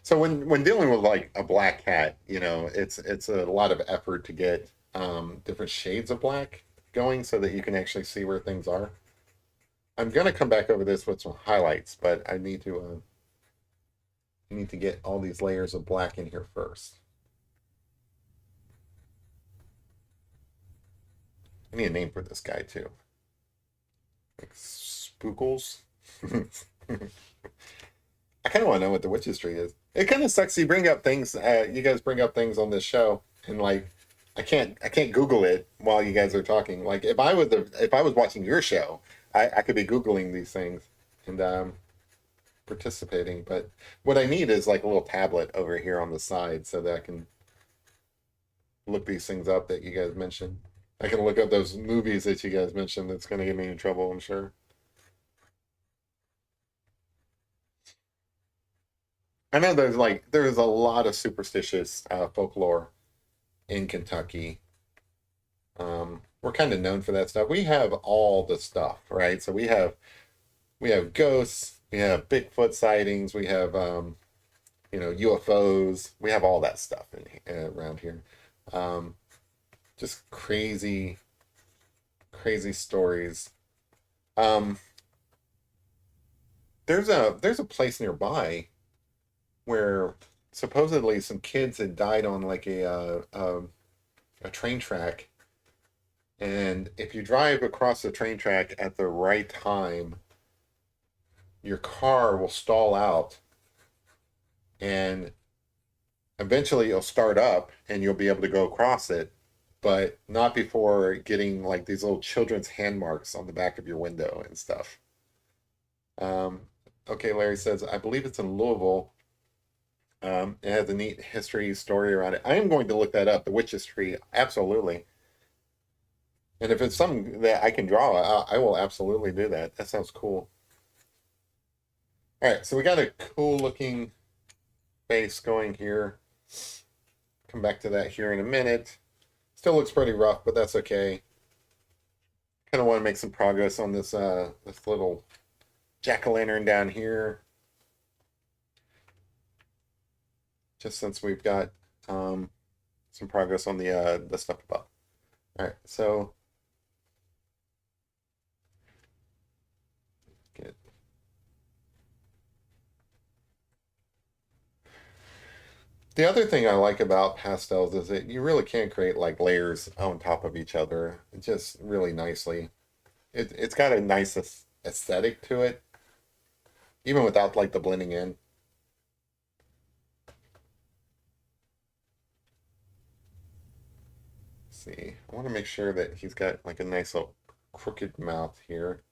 So when dealing with like a black cat, it's a lot of effort to get different shades of black going so that you can actually see where things are. I'm gonna come back over this with some highlights, but I need to get all these layers of black in here first. I need a name for this guy too, like Spookles. I kind of want to know what the witch's tree is. It kind of sucks. You guys bring up things on this show, and like, I can't Google it while you guys are talking. Like, if I was watching your show, I could be Googling these things and participating. But what I need is like a little tablet over here on the side so that I can look these things up that you guys mentioned. I can look up those movies that you guys mentioned. That's going to get me in trouble, I'm sure. I know there's a lot of superstitious folklore in Kentucky. We're kind of known for that stuff. We have all the stuff, right? So we have ghosts, we have Bigfoot sightings, we have UFOs. We have all that stuff around here. Um, just crazy, crazy stories. Um, there's a place nearby where supposedly some kids had died on like a train track, and if you drive across the train track at the right time, your car will stall out, and eventually it'll start up, and you'll be able to go across it, but not before getting like these little children's hand marks on the back of your window and stuff. Okay, Larry says, I believe it's in Louisville. It has a neat history story around it. I am going to look that up, the witch's tree, absolutely. And if it's something that I can draw, I will absolutely do that. That sounds cool. All right, so we got a cool looking face going here. Come back to that here in a minute. Still looks pretty rough, but that's okay. Kind of want to make some progress on this little jack-o'-lantern down here, just since we've got um, some progress on the stuff above. All right, so get the other thing I like about pastels is that you really can create like layers on top of each other just really nicely. It's got a nice aesthetic to it, even without like the blending in. Let's see, I want to make sure that he's got like a nice little crooked mouth here.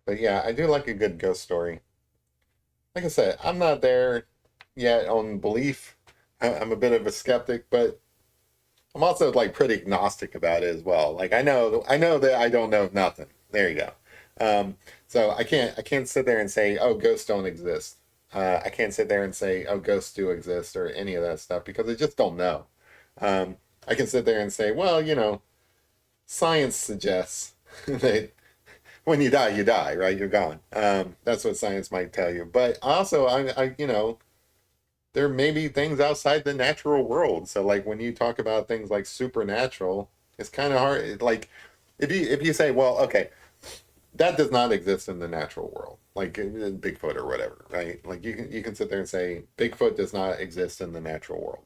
But yeah, I do like a good ghost story. Like I said, I'm not there yet on belief. I'm a bit of a skeptic, but I'm also like pretty agnostic about it as well. Like I know that I don't know nothing. There you go. Um, so I can't sit there and say, oh, ghosts don't exist. I can't sit there and say, oh, ghosts do exist or any of that stuff because I just don't know. Um, I can sit there and say, well, science suggests that when you die, right? You're gone. That's what science might tell you. But also, there may be things outside the natural world. So like when you talk about things like supernatural, it's kind of hard. Like if you say, well, okay, that does not exist in the natural world, like Bigfoot or whatever, right? Like you can sit there and say Bigfoot does not exist in the natural world.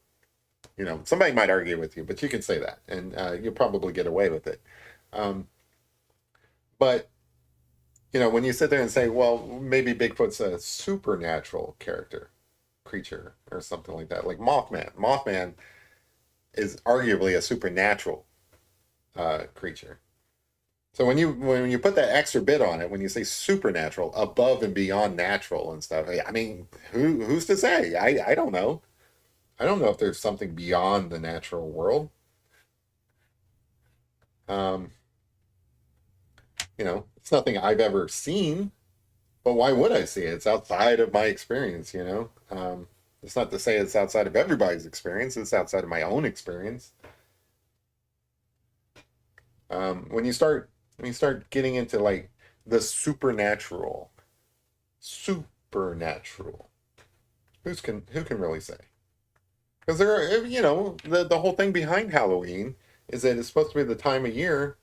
Somebody might argue with you, but you can say that, and you'll probably get away with it. Um, but when you sit there and say, well, maybe Bigfoot's a supernatural creature or something like that, like Mothman. Mothman is arguably a supernatural creature. So when you put that extra bit on it, when you say supernatural, above and beyond natural and stuff, I mean, who's to say? I don't know. I don't know if there's something beyond the natural world. Um, it's nothing I've ever seen, but why would I see it? It's outside of my experience. It's not to say it's outside of everybody's experience. It's outside of my own experience. When you start getting into like the supernatural, who can really say? Because there are, the whole thing behind Halloween is that it's supposed to be the time of year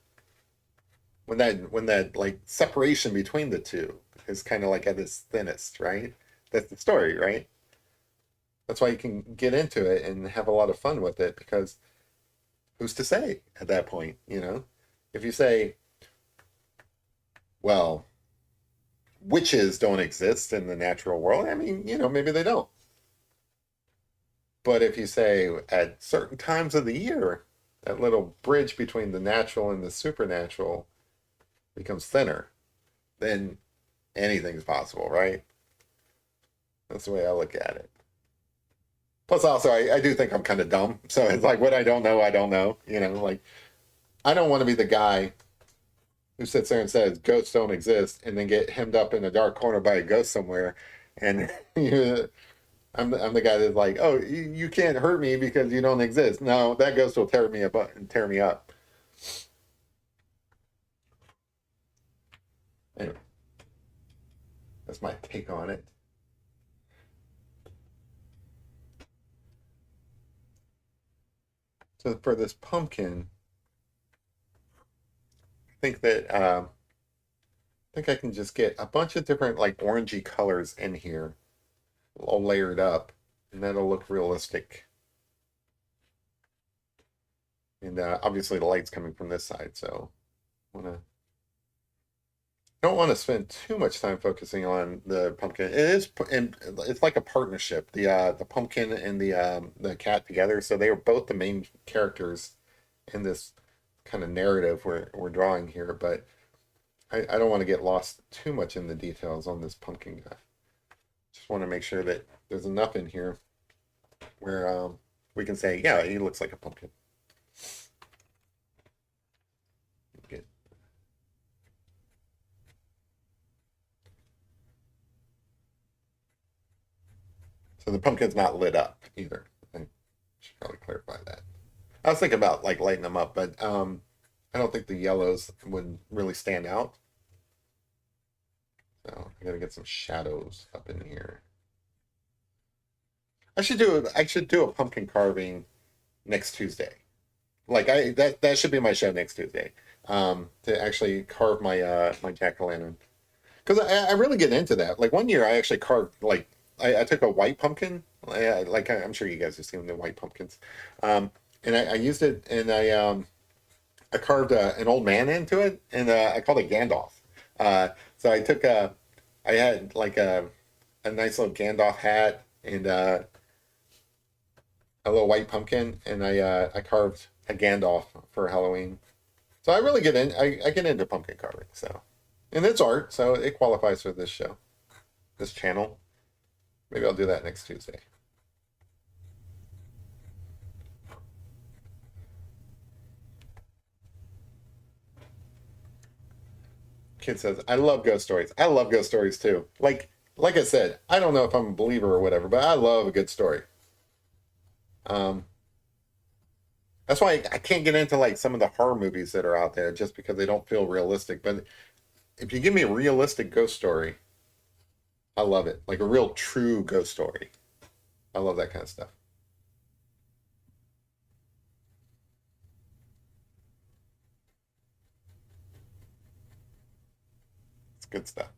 when that like separation between the two is kind of like at its thinnest, right? That's the story, right? That's why you can get into it and have a lot of fun with it because who's to say at that point? If you say, well, witches don't exist in the natural world, I mean, maybe they don't. But if you say at certain times of the year, that little bridge between the natural and the supernatural becomes thinner, then anything's possible, right? That's the way I look at it. Plus, also, I do think I'm kind of dumb. So it's like, what I don't know, I don't know. Like, I don't want to be the guy who sits there and says ghosts don't exist and then get hemmed up in a dark corner by a ghost somewhere. And I'm the guy that's like, oh, you can't hurt me because you don't exist. No, that ghost will tear me up and tear me up. Anyway, that's my take on it. So for this pumpkin, I think that I think I can just get a bunch of different like orangey colors in here, all layered up, and that'll look realistic. And obviously the light's coming from this side, so I wanna don't want to spend too much time focusing on the pumpkin. And it's like a partnership. The pumpkin and the cat together, so they are both the main characters in this kind of narrative we're drawing here. But I don't want to get lost too much in the details on this pumpkin guy. Just want to make sure that there's enough in here where we can say, yeah, he looks like a pumpkin. Good. So the pumpkin's not lit up either. I should probably clarify that. I was thinking about like lighting them up, but I don't think the yellows would really stand out. So I gotta get some shadows up in here. I should do a pumpkin carving next Tuesday. Like that should be my show next Tuesday. To actually carve my jack-o'-lantern. Because I really get into that. Like one year I actually carved like I took a white pumpkin. I'm sure you guys have seen the white pumpkins. And I used it and I carved an old man into it and I called it Gandalf. So I had like a nice little Gandalf hat and a little white pumpkin, and I carved a Gandalf for Halloween. So I really I get into pumpkin carving. So, and it's art, so it qualifies for this show, this channel. Maybe I'll do that next Tuesday. Kid says, I love ghost stories. I love ghost stories too. Like I said, I don't know if I'm a believer or whatever, but I love a good story. Um, that's why I can't get into like some of the horror movies that are out there just because they don't feel realistic. But if you give me a realistic ghost story, I love it. Like a real true ghost story. I love that kind of stuff. It's good stuff.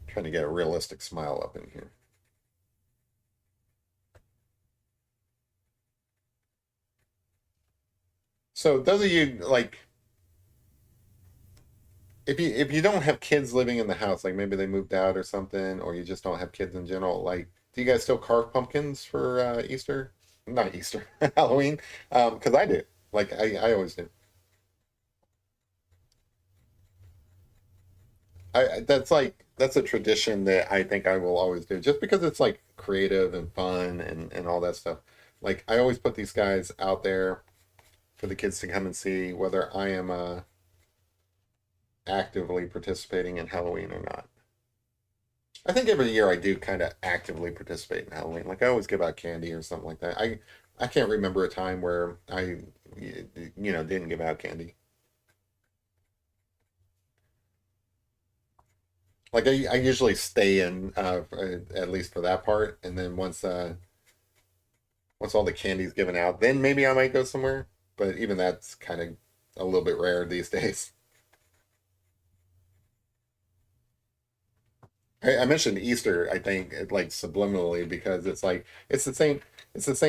Trying to get a realistic smile up in here. So those of you like if you don't have kids living in the house, like maybe they moved out or something, or you just don't have kids in general, like do you guys still carve pumpkins for Easter? Not Easter, Halloween? Because I do. Like I always do. That's like that's a tradition that I think I will always do, just because it's like creative and fun and all that stuff. Like I always put these guys out there for the kids to come and see whether I am actively participating in Halloween or not. I think every year I do kind of actively participate in Halloween. Like I always give out candy or something like that. I can't remember a time where I didn't give out candy. Like I usually stay in at least for that part, and then once all the candy's given out, then maybe I might go somewhere. But even that's kind of a little bit rare these days. I mentioned Easter, I think, like subliminally because it's like it's the same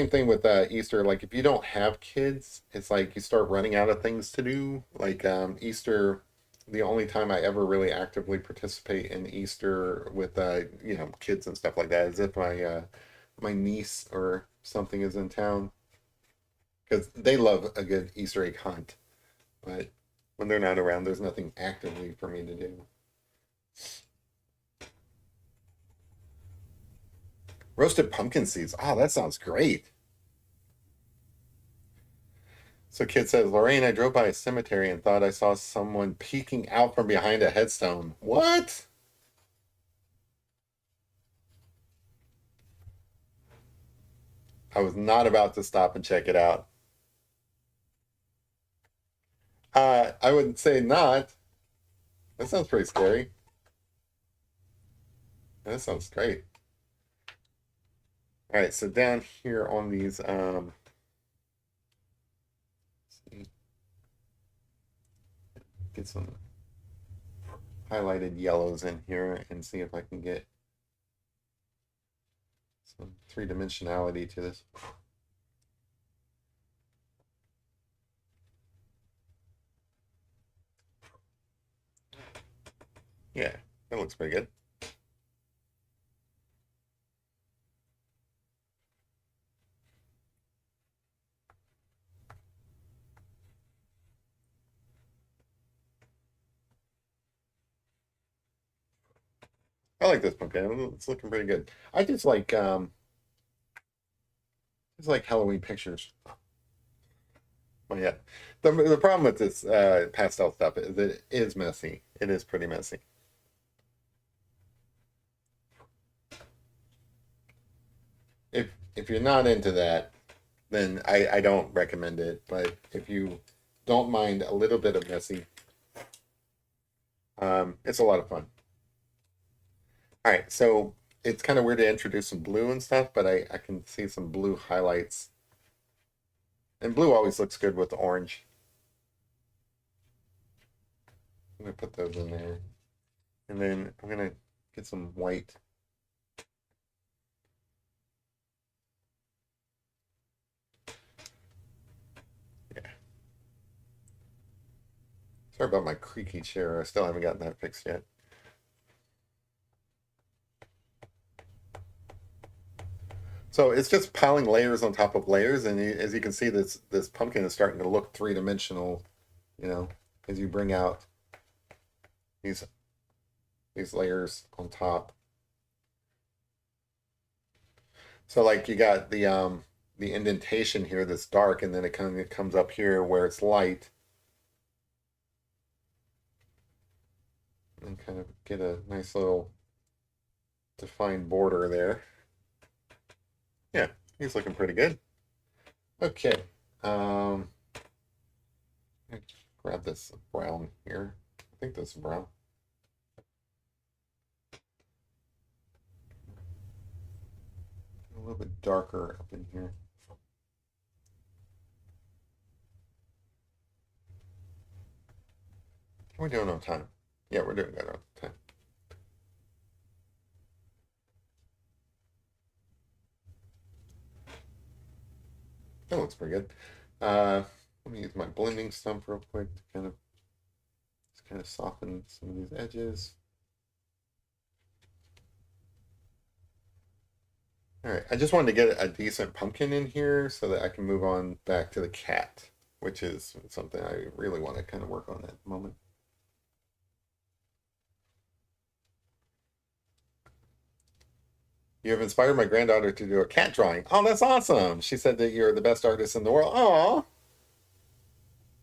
thing with Easter. Like if you don't have kids, it's like you start running out of things to do. Like Easter, the only time I ever really actively participate in Easter with kids and stuff like that is if my niece or something is in town because they love a good Easter egg hunt. But when they're not around, there's nothing actively for me to do. Roasted pumpkin seeds. Oh, that sounds great. So kid says, Lorraine, I drove by a cemetery and thought I saw someone peeking out from behind a headstone. What? I was not about to stop and check it out. I would say not. That sounds pretty scary. That sounds great. All right, so down here on these, get some highlighted yellows in here and see if I can get some three-dimensionality to this. Yeah, that looks pretty good. I like this pumpkin. It's looking pretty good. I just like Halloween pictures. Well, yeah. The problem with this pastel stuff is it is messy. It is pretty messy. If you're not into that, then I don't recommend it. But if you don't mind a little bit of messy, it's a lot of fun. All right, so it's kind of weird to introduce some blue and stuff, but I can see some blue highlights. And blue always looks good with orange. I'm gonna put those in there. And then I'm gonna get some white. Yeah. Sorry about my creaky chair. I still haven't gotten that fixed yet. So it's just piling layers on top of layers, and as you can see, this pumpkin is starting to look three-dimensional, you know, as you bring out these these layers on top. So like you got the the indentation here that's dark, and then it kind of comes up here where it's light, and kind of get a nice little defined border there. Yeah, he's looking pretty good. Okay. Um, grab this brown here. I think this is brown. A little bit darker up in here. How are we doing on time? Yeah, we're doing good on time. That looks pretty good. Let me use my blending stump real quick to kind of soften some of these edges. All right, I just wanted to get a decent pumpkin in here so that I can move on back to the cat, which is something I really want to kind of work on at the moment. You have inspired my granddaughter to do a cat drawing. Oh, that's awesome. She said that you're the best artist in the world. Oh,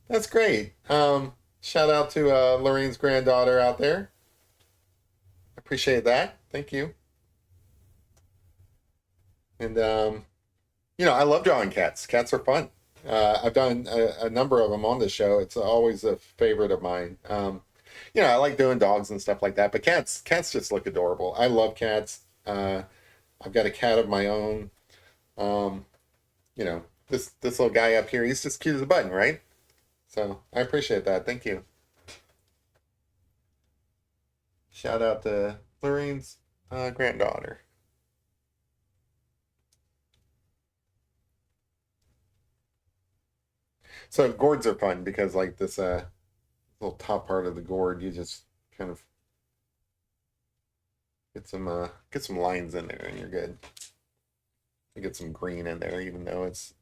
that's great. Shout out to Lorraine's granddaughter out there. Appreciate that. Thank you. And I love drawing cats. Cats are fun. I've done a number of them on the show. It's always a favorite of mine. I like doing dogs and stuff like that, but cats just look adorable. I love cats. I've got a cat of my own. Um, this little guy up here, he's just cute as a button, right? So I appreciate that. Thank you. Shout out to Lorraine's granddaughter. So gourds are fun because like this little top part of the gourd, you just kind of get some lines in there and you're good. You get some green in there, even though it's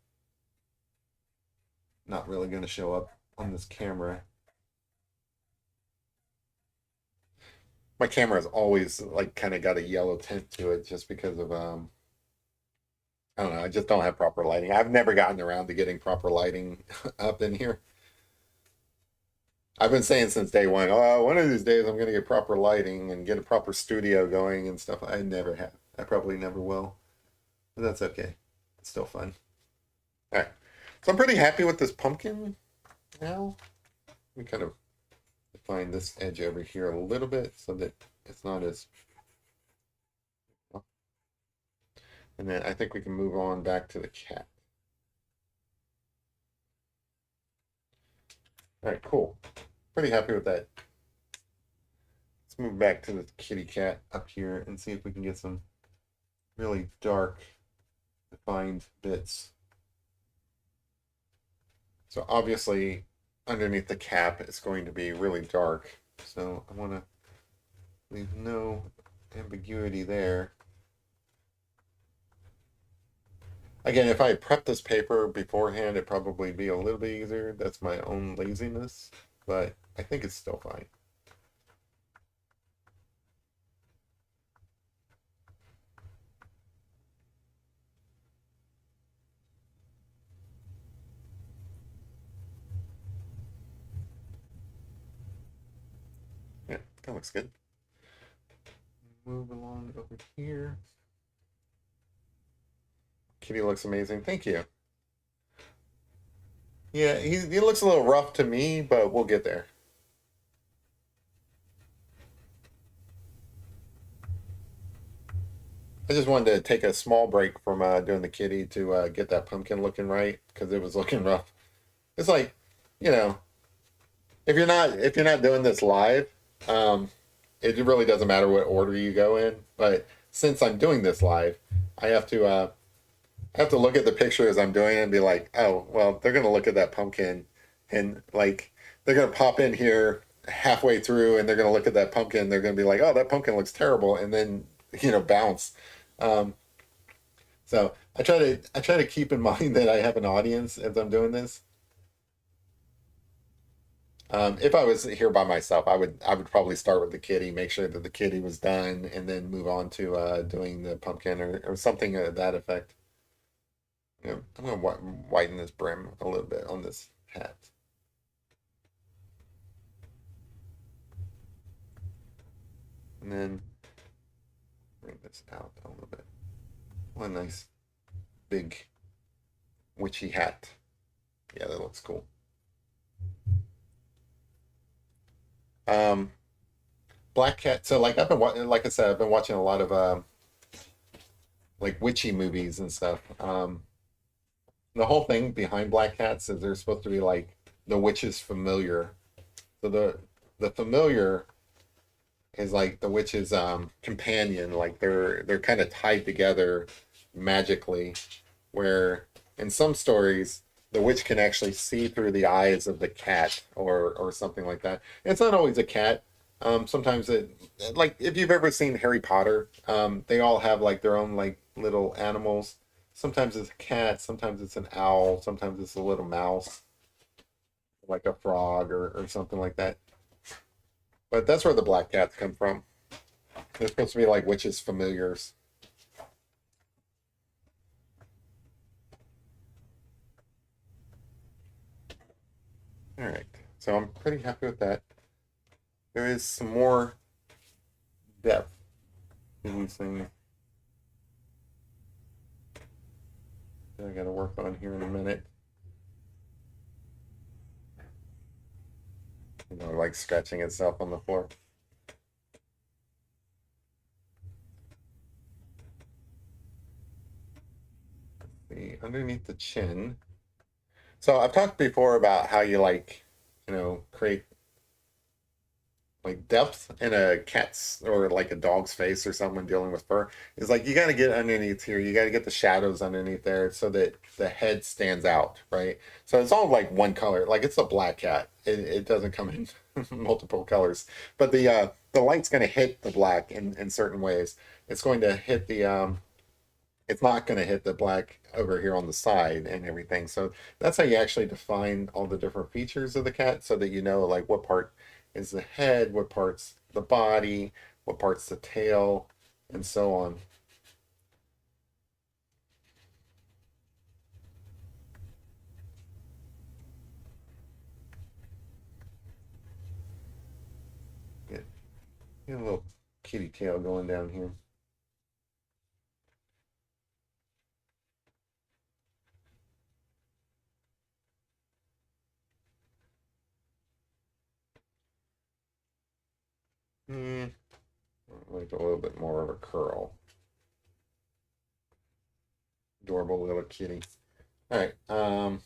not really going to show up on this camera. My camera has always like kind of got a yellow tint to it just because of I don't know, I just don't have proper lighting. I've never gotten around to getting proper lighting up in here. I've been saying since day one, oh, one of these days I'm going to get proper lighting and get a proper studio going and stuff. I never have. I probably never will. But that's okay. It's still fun. All right. So I'm pretty happy with this pumpkin now. We kind of define this edge over here a little bit so that it's not as... And then I think we can move on back to the cat. All right, cool. Pretty happy with that. Let's move back to the kitty cat up here and see if we can get some really dark defined bits. So obviously underneath the cap it's going to be really dark. So I want to leave no ambiguity there. Again, if I prepped this paper beforehand, it'd probably be a little bit easier. That's my own laziness, but I think it's still fine. Yeah, that looks good. Move along over here. Kitty looks amazing. Thank you. Yeah, he looks a little rough to me, but we'll get there. I just wanted to take a small break from doing the kitty to get that pumpkin looking right because it was looking rough. It's like, you know, if you're not doing this live, um, it really doesn't matter what order you go in. But since I'm doing this live, I have to I have to look at the picture as I'm doing it and be like, oh, well, they're gonna look at that pumpkin and like they're gonna pop in here halfway through and they're gonna look at that pumpkin. They're gonna be like, oh, that pumpkin looks terrible, and then bounce. Um, so I try to keep in mind that I have an audience as I'm doing this. If I was here by myself, I would probably start with the kitty, make sure that the kitty was done, and then move on to doing the pumpkin or something of that effect. I'm gonna whiten this brim a little bit on this hat, and then bring this out a little bit. One nice big witchy hat. Yeah, that looks cool. Um, Black Cat. So like like I said, I've been watching a lot of like witchy movies and stuff. The whole thing behind Black Cats is they're supposed to be like the witch's familiar. So the familiar is like the witch's companion. Like they're kind of tied together magically, where in some stories the witch can actually see through the eyes of the cat or something like that. And it's not always a cat. Sometimes it like if you've ever seen Harry Potter, they all have like their own like little animals. Sometimes it's a cat, sometimes it's an owl, sometimes it's a little mouse, like a frog or something like that. But that's where the black cats come from. They're supposed to be like witches' familiars. All right. So I'm pretty happy with that. There is some more depth in these things that I got to work on here in a minute. Like scratching itself on the floor. See, underneath the chin. So I've talked before about how you like, create like depth in a cat's or like a dog's face or someone dealing with fur is like you got to get underneath here. You got to get the shadows underneath there so that the head stands out, right? So it's all like one color, like it's a black cat. It doesn't come in multiple colors, but the light's going to hit the black in certain ways. It's going to hit the it's not going to hit the black over here on the side and everything. So that's how you actually define all the different features of the cat so that you know like what part is the head, what part's the body, what part's the tail, and so on. Get, get a little kitty tail going down here. Hmm, like a little bit more of a curl. Adorable little kitty. All right, let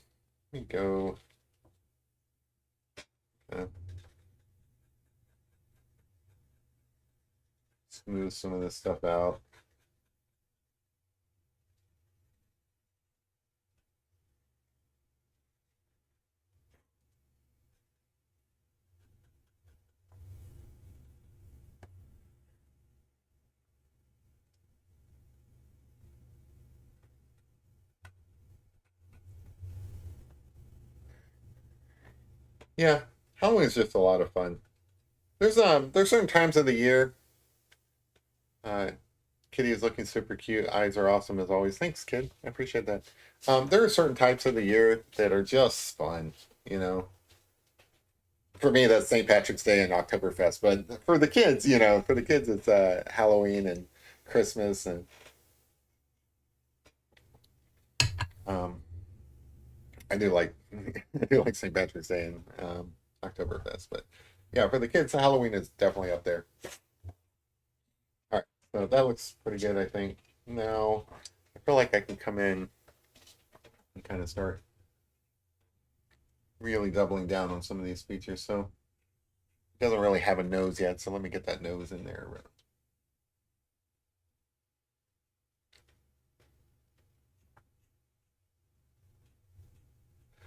me go uh, smooth some of this stuff out. Yeah, Halloween is just a lot of fun. There's certain times of the year. Uh, Kitty is looking super cute. Eyes are awesome as always. Thanks, kid. I appreciate that. There are certain types of the year that are just fun. You know, for me, that's St. Patrick's Day and Oktoberfest. But for the kids, for the kids, it's Halloween and Christmas and um, I do like I do like St. Patrick's Day and Oktoberfest. But yeah, for the kids, Halloween is definitely up there. All right, so that looks pretty good, I think. Now, I feel like I can come in and kind of start really doubling down on some of these features. So it doesn't really have a nose yet, so let me get that nose in there.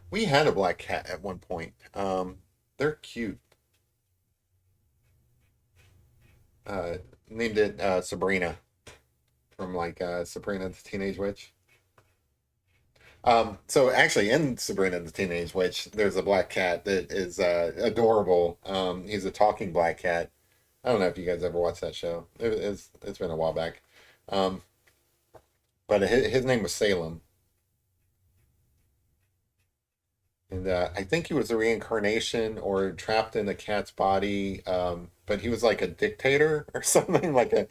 We had a black cat at one point. They're cute. Uh, Named it Sabrina from like Sabrina the Teenage Witch. So actually, in Sabrina the Teenage Witch, there's a black cat that is adorable. He's a talking black cat. I don't know if you guys ever watched that show. It's been a while back. Um, but his name was Salem, And I think he was a reincarnation or trapped in a cat's body, but he was like a dictator or something, like a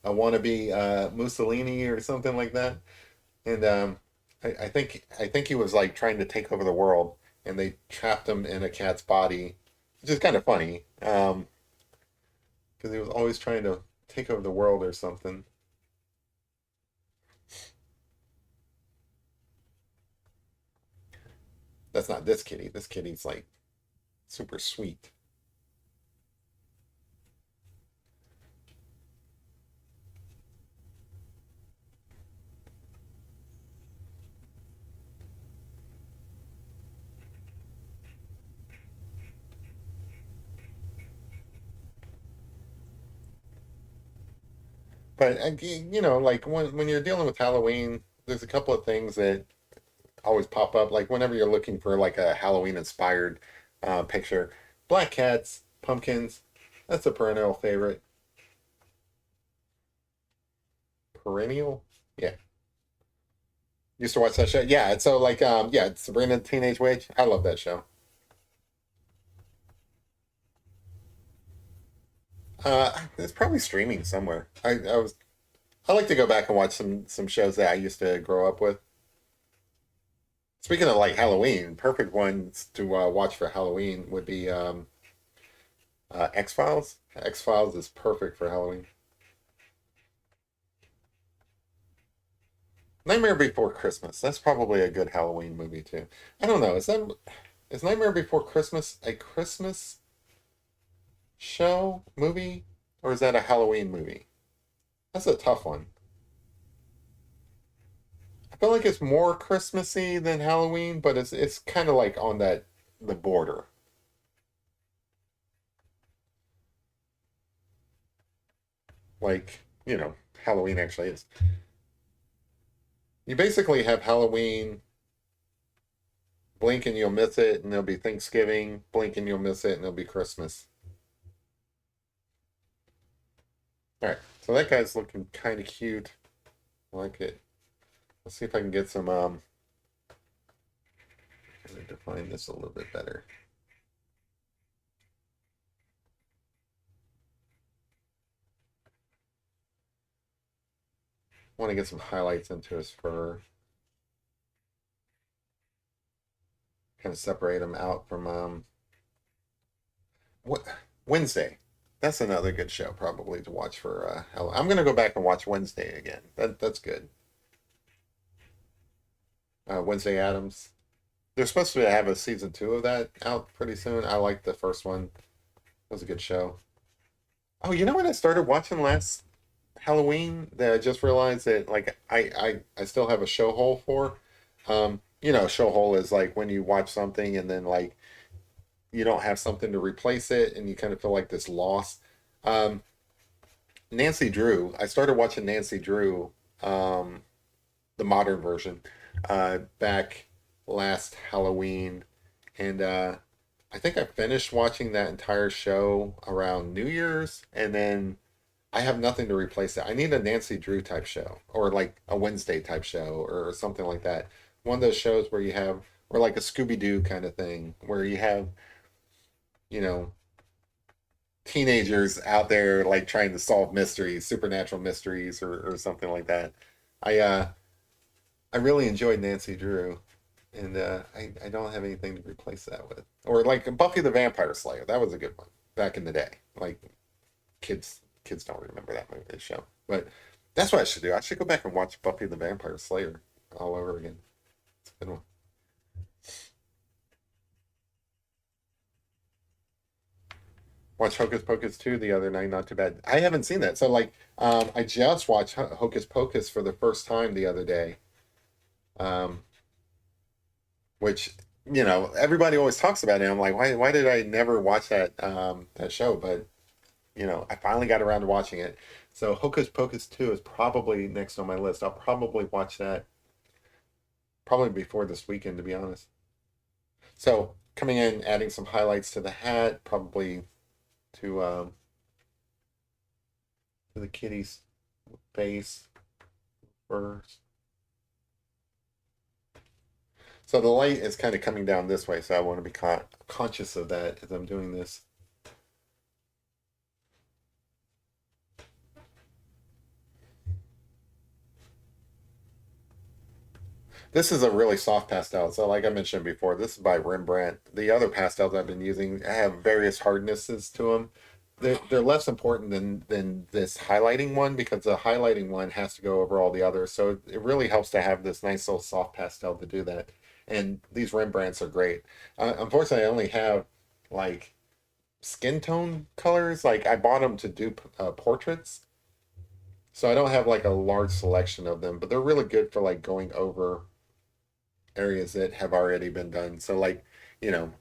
wannabe Mussolini or something like that. And I think he was like trying to take over the world, and they trapped him in a cat's body, which is kind of funny, because he was always trying to take over the world or something. That's not this kitty. This kitty's like super sweet. But like when you're dealing with Halloween, there's a couple of things that always pop up. Like whenever you're looking for like a Halloween inspired picture, black cats, pumpkins, that's a perennial favorite. Perennial, yeah. Used to watch that show. Yeah, so like yeah, Sabrina the Teenage Witch. I love that show. It's probably streaming somewhere. I like to go back and watch some shows that I used to grow up with. Speaking of like Halloween, perfect ones to watch for Halloween would be X-Files. X-Files is perfect for Halloween. Nightmare Before Christmas. That's probably a good Halloween movie too. I don't know. Is Nightmare Before Christmas a Christmas show movie, or is that a Halloween movie? That's a tough one. I feel like it's more Christmassy than Halloween, but it's kind of like on the border. Like, Halloween actually is. You basically have Halloween, blink and you'll miss it, and there'll be Thanksgiving, blink and you'll miss it, and there'll be Christmas. All right, so that guy's looking kind of cute. I like it. Let's see if I can get some I need to define this a little bit better. I want to get some highlights into his fur, kind of separate him out from what Wednesday. That's another good show probably to watch for I'm gonna go back and watch Wednesday again. That's good. Wednesday Adams. They're supposed to have a season two of that out pretty soon. I liked the first one. It was a good show. Oh, you know what I started watching last Halloween that I just realized that like I still have a show hole for. Show hole is like when you watch something and then like you don't have something to replace it and you kind of feel like this loss. Um, Nancy Drew. I started watching Nancy Drew, the modern version, back last Halloween, and I think I finished watching that entire show around New Year's, and then I have nothing to replace it. I need a Nancy Drew type show, or like a Wednesday type show, or something like that. One of those shows where you have, or like a Scooby Doo kind of thing, where you have, you know, teenagers out there like trying to solve mysteries, supernatural mysteries, or something like that. I uh, I really enjoyed Nancy Drew, and I don't have anything to replace that with. Or like Buffy the Vampire Slayer, that was a good one back in the day. Like kids don't remember that movie show, but that's what I should do. I should go back and watch Buffy the Vampire Slayer all over again. It's a good one. Watch Hocus Pocus 2 the other night, not too bad. I haven't seen that. So like I just watched Hocus Pocus for the first time the other day. Um, which everybody always talks about it. I'm like, why did I never watch that show? But I finally got around to watching it. So Hocus Pocus 2 is probably next on my list. I'll probably watch that probably before this weekend, to be honest. So coming in, adding some highlights to the hat, probably to the kitty's face first. So the light is kind of coming down this way, so I want to be conscious of that as I'm doing this. This is a really soft pastel. So like I mentioned before, this is by Rembrandt. The other pastels I've been using have various hardnesses to them. They're less important than this highlighting one because the highlighting one has to go over all the others. So it really helps to have this nice little soft pastel to do that. And these Rembrandts are great. Unfortunately, I only have like skin tone colors. Like I bought them to do portraits. So I don't have like a large selection of them, but they're really good for like going over areas that have already been done. So like,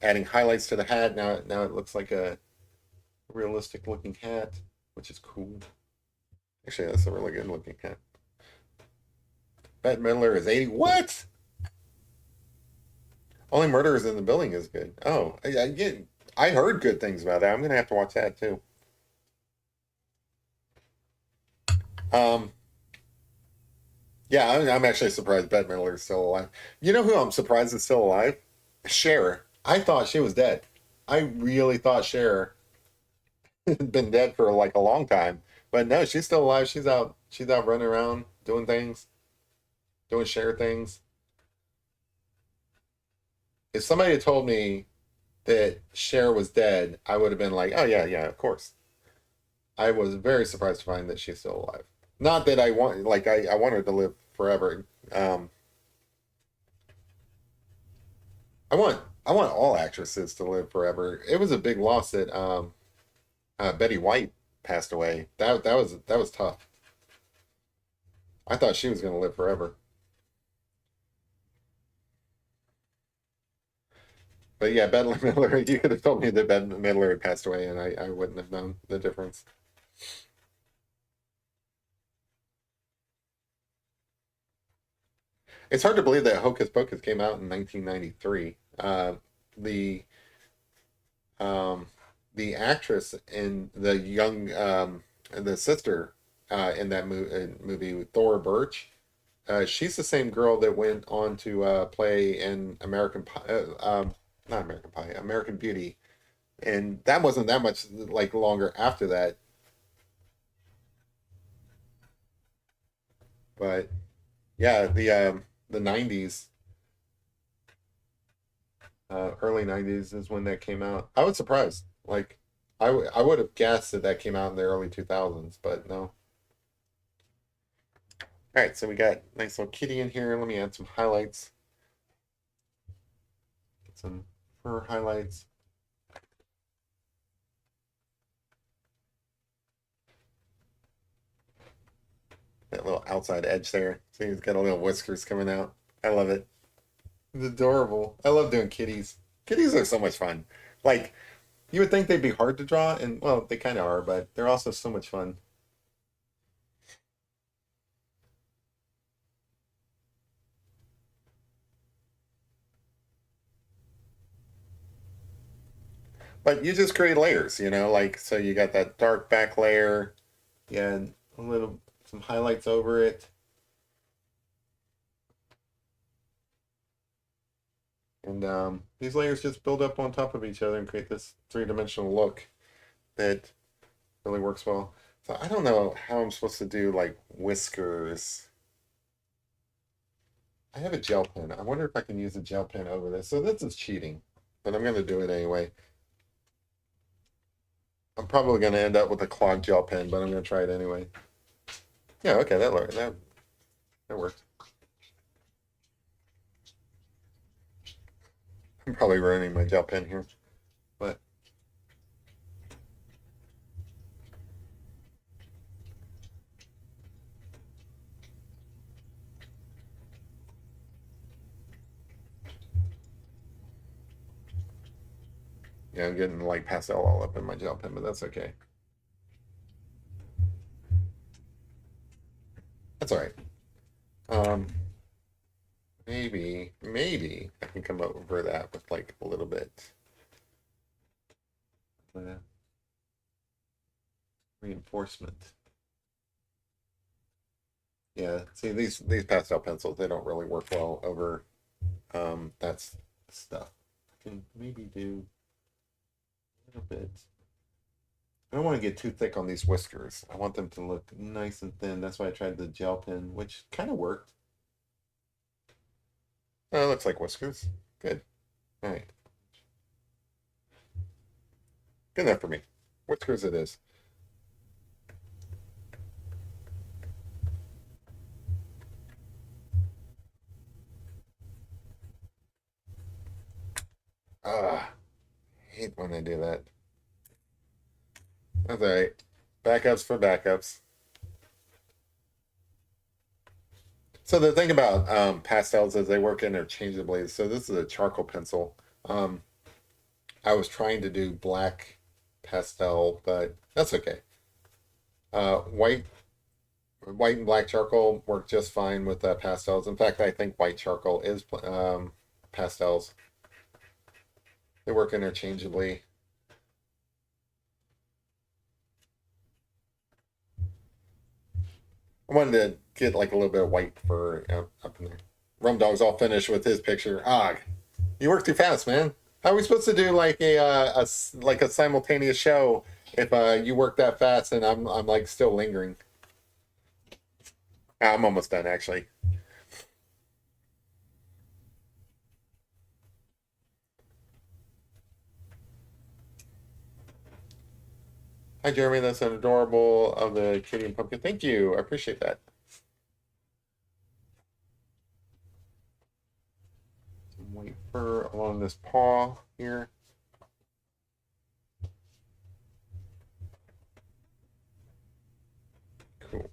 adding highlights to the hat. Now it looks like a realistic looking hat, which is cool. Actually, that's a really good looking hat. Bette Midler is 80. What? Only Murderers in the Building is good. Oh, I heard good things about that. I'm gonna have to watch that too. Um, yeah, I'm actually surprised Bette Midler is still alive. You know who I'm surprised is still alive? Cher. I thought she was dead. I really thought Cher been dead for like a long time. But no, she's still alive. She's out running around doing things, doing share things. If somebody had told me that Cher was dead, I would have been like, oh yeah, yeah, of course. I was very surprised to find that she's still alive. Not that I want like I want her to live forever. Um I want all actresses to live forever. It was a big loss that Betty White passed away. That was tough. I thought she was going to live forever. But yeah, Bette Midler, you could have told me that Bette Midler had passed away, and I wouldn't have known the difference. It's hard to believe that Hocus Pocus came out in 1993. The um, the actress and the young the sister in that movie, Thora Birch, she's the same girl that went on to play in American Pie, not American Pie, American Beauty, and that wasn't that much like longer after that. But yeah, the '90s, early '90s is when that came out. I was surprised. Like I would have guessed that that came out in the early 2000s, but no. All right, so we got nice little kitty in here. Let me add some highlights. Get some fur highlights. That little outside edge there. See, he's got a little whiskers coming out. I love it. It's adorable. I love doing kitties. Kitties are so much fun. Like, you would think they'd be hard to draw, and well, they kind of are, but they're also so much fun. But you just create layers, like, so you got that dark back layer, yeah, and some highlights over it, and these layers just build up on top of each other and create this three-dimensional look that really works well. So I don't know how I'm supposed to do like whiskers. I have a gel pen. I wonder if I can use a gel pen over this. So this is cheating, but I'm going to do it anyway. I'm probably going to end up with a clogged gel pen, but I'm going to try it anyway. Yeah, okay, that worked. I'm probably ruining my gel pen here, but yeah, I'm getting like pastel all up in my gel pen, but that's okay. That's all right. Um, maybe I can come over that with like a little bit reinforcement. Yeah, see these pastel pencils, they don't really work well over That's stuff. I can maybe do a little bit. I don't want to get too thick on these whiskers. I want them to look nice and thin. That's why I tried the gel pen, which kind of worked. Oh, it looks like whiskers. Good. All right. Good enough for me. Whiskers it is. Ah, hate when I do that. That's all right. Backups for backups. So the thing about pastels is they work interchangeably. So this is a charcoal pencil. Um, I was trying to do black pastel, but that's okay. White and black charcoal work just fine with pastels. In fact, I think white charcoal is pastels. They work interchangeably. I wanted to get like a little bit of white fur up in there. Rum Dog's all finished with his picture. Ah, you work too fast, man. How are we supposed to do like like a simultaneous show if you work that fast and I'm like still lingering? I'm almost done actually. Hi Jeremy, that's an adorable of the kitty and pumpkin. Thank you, I appreciate that. Some white fur along this paw here. Cool.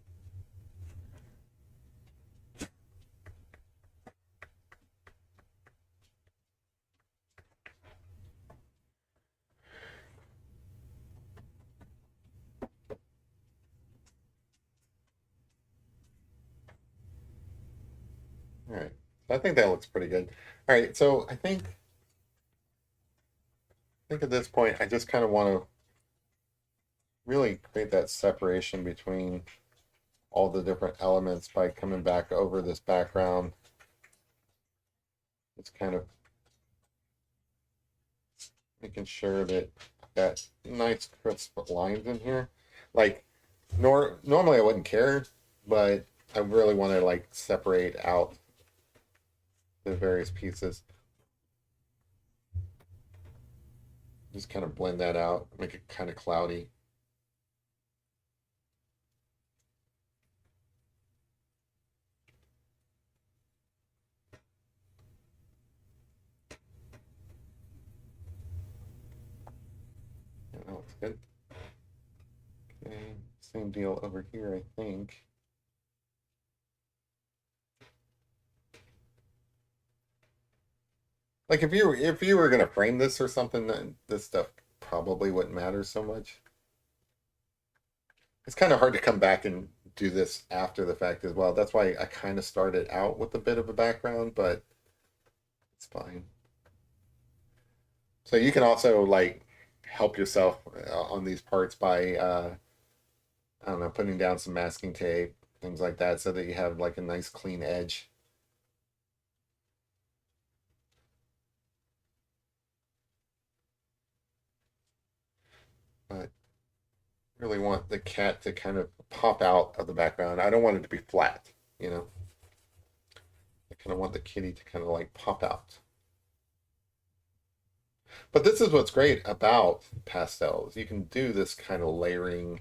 All right. So I think that looks pretty good. All right. So I think at this point I just kind of want to really create that separation between all the different elements by coming back over this background. It's kind of making sure that I've got nice crisp lines in here. Like normally I wouldn't care, but I really want to like separate out the various pieces. Just kind of blend that out, make it kind of cloudy. Yeah, that looks good. Okay, same deal over here, I think. Like if you were gonna frame this or something, then this stuff probably wouldn't matter so much. It's kind of hard to come back and do this after the fact as well. That's why I kind of started out with a bit of a background, but it's fine. So you can also like help yourself on these parts by I don't know, putting down some masking tape, things like that, so that you have like a nice clean edge. But really want the cat to kind of pop out of the background. I don't want it to be flat, you know. I kind of want the kitty to kind of like pop out. But this is what's great about pastels. You can do this kind of layering,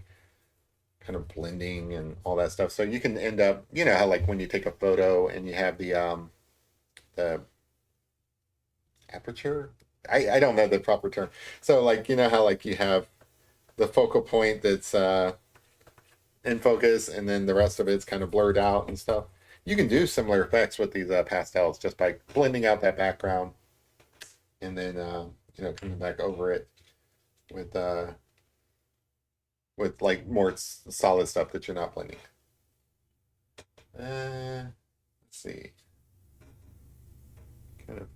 kind of blending and all that stuff. So you can end up, you know how like when you take a photo and you have the aperture. I don't know the proper term. So like you know how like you have the focal point that's in focus and then the rest of it's kind of blurred out and stuff. You can do similar effects with these pastels just by blending out that background and then coming back over it with like more solid stuff that you're not blending. Let's see. Kind of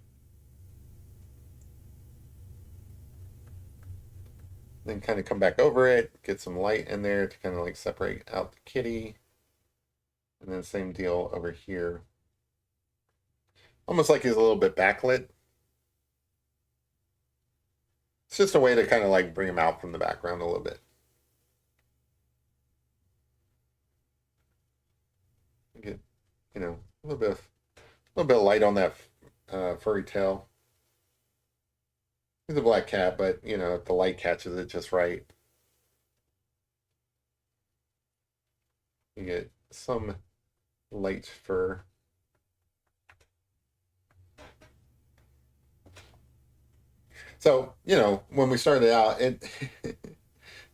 then kind of come back over it, get some light in there to kind of like separate out the kitty. And then same deal over here. almost like he's a little bit backlit. It's just a way to kind of like bring him out from the background a little bit. Get, a little bit of light on that furry tail. He's a black cat, but if the light catches it just right, you get some light fur. So, when we started out, it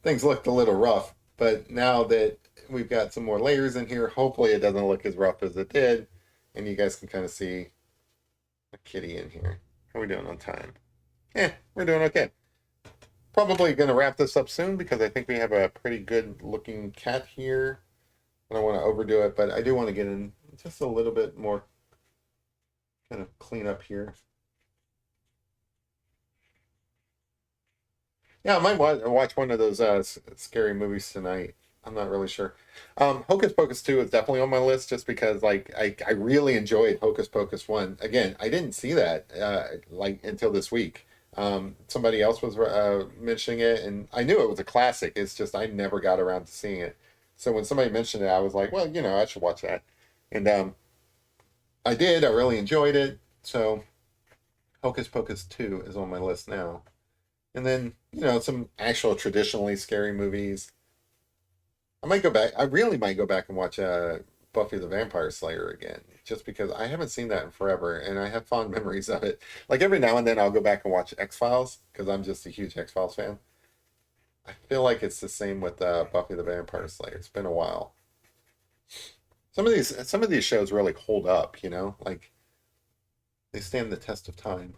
things looked a little rough, but now that we've got some more layers in here, hopefully it doesn't look as rough as it did, and you guys can kind of see a kitty in here. How are we doing on time? We're doing okay. Probably going to wrap this up soon because I think we have a pretty good looking cat here. I don't want to overdo it, but I do want to get in just a little bit more kind of clean up here. Yeah, I might watch one of those scary movies tonight. I'm not really sure. Hocus Pocus 2 is definitely on my list just because like I really enjoyed Hocus Pocus 1. Again, I didn't see that like until this week. Somebody else was mentioning it and I knew it was a classic. It's just I never got around to seeing it. So when somebody mentioned it, I was like, well, I should watch that. And I did. I really enjoyed it. So Hocus Pocus 2 is on my list now. And then, some actual traditionally scary movies. I might go back. I really might go back and watch Buffy the Vampire Slayer again, just because I haven't seen that in forever, and I have fond memories of it. Like every now and then, I'll go back and watch X Files because I'm just a huge X Files fan. I feel like it's the same with Buffy the Vampire Slayer. It's been a while. Some of these shows really hold up. Like they stand the test of time.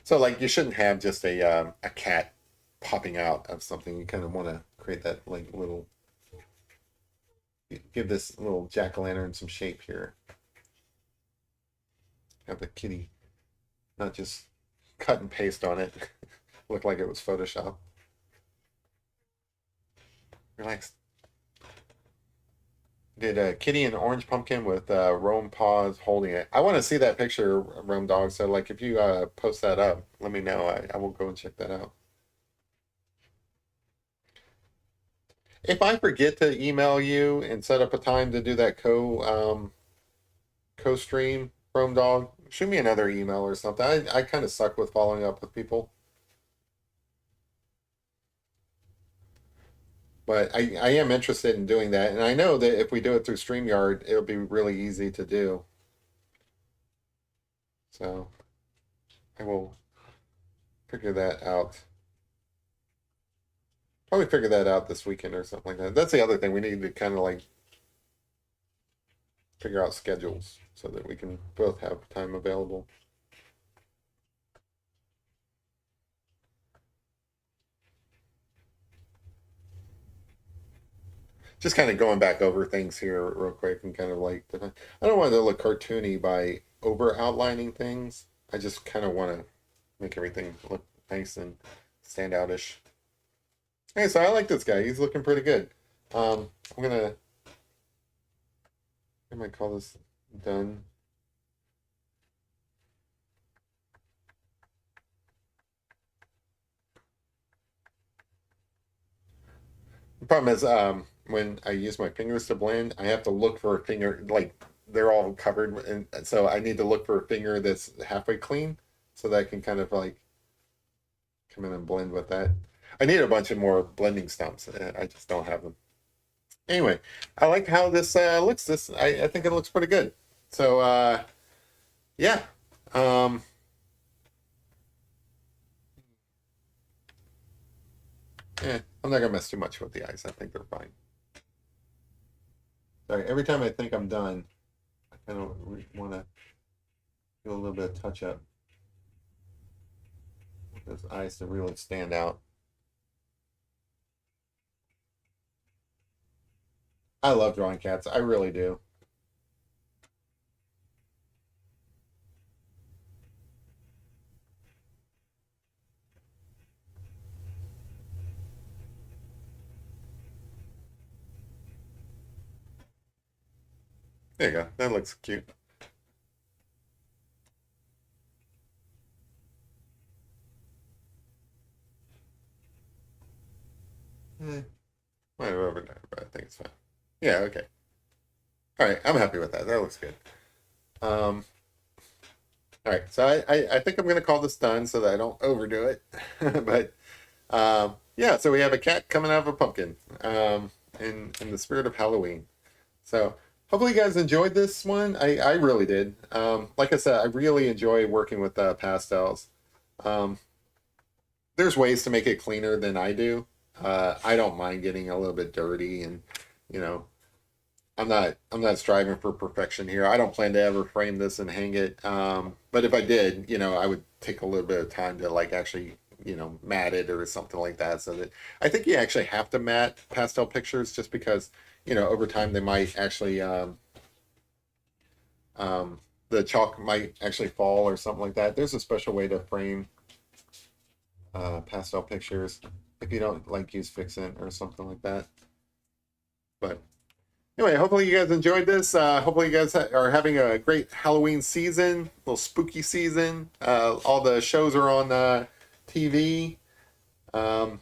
So like you shouldn't have just a cat popping out of something. You kind of want to create that like little give this little jack-o'-lantern some shape here. Have the kitty not just cut and paste on it. Look like it was Photoshop. Relax. Did a kitty and orange pumpkin with Rome paws holding it. I want to see that picture, Rome dog. So like if you post that up, let me know. I will go and check that out. If I forget to email you and set up a time to do that co-stream, Chrome Dog, shoot me another email or something. I kind of suck with following up with people, but I am interested in doing that, and I know that if we do it through StreamYard, it'll be really easy to do. So I will figure that out. Probably figure that out this weekend or something like that. That's the other thing we need to kind of like figure out schedules so that we can both have time available. Just kind of going back over things here real quick and kind of like I don't want it to look cartoony by over outlining things. I just kind of want to make everything look nice and stand outish. Hey, so I like this guy. He's looking pretty good. I'm gonna I might call this done. The problem is when I use my fingers to blend, I have to look for a finger like they're all covered, and so I need to look for a finger that's halfway clean so that I can kind of like come in and blend with that. I need a bunch of more blending stumps. I just don't have them. Anyway, I like how this looks. I think it looks pretty good. So yeah, um, I'm not gonna mess too much with the eyes. I think they're fine. Sorry, every time I think I'm done, I kind of want to do a little bit of touch up with those eyes to really stand out. I love drawing cats. I really do. There you go. That looks cute. Eh, might have overdone it, but I think it's fine. Yeah, okay. All right, I'm happy with that. That looks good. Um, all right, so I think I'm gonna call this done so that I don't overdo it. But yeah, so we have a cat coming out of a pumpkin. In the spirit of Halloween. So hopefully you guys enjoyed this one. I really did. Like I said, I really enjoy working with pastels. Um, there's ways to make it cleaner than I do. I don't mind getting a little bit dirty, and you know, I'm not striving for perfection here. I don't plan to ever frame this and hang it. But if I did, I would take a little bit of time to like actually, mat it or something like that. So that I think you actually have to mat pastel pictures just because, over time they might actually the chalk might actually fall or something like that. There's a special way to frame pastel pictures if you don't like use fixant or something like that. But anyway, hopefully you guys enjoyed this. Hopefully you guys are having a great Halloween season, little spooky season. All the shows are on TV. Um,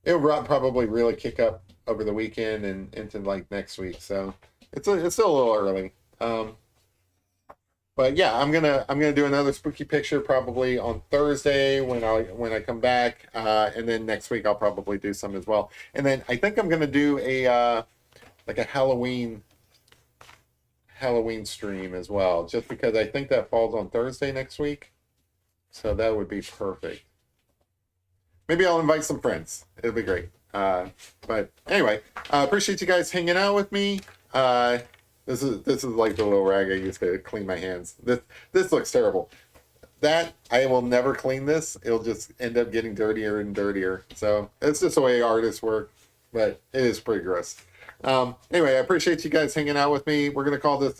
it'll probably really kick up over the weekend and into like next week. So it's still a little early. But yeah, I'm gonna do another spooky picture probably on Thursday when I come back, and then next week I'll probably do some as well. And then I think I'm gonna do a like a Halloween stream as well, just because I think that falls on Thursday next week. So that would be perfect. Maybe I'll invite some friends. It'll be great. But anyway, appreciate you guys hanging out with me. This is like the little rag I use to clean my hands. This looks terrible. That I will never clean this. It'll just end up getting dirtier and dirtier. So it's just the way artists work, but it is pretty gross. Anyway, I appreciate you guys hanging out with me. We're gonna call this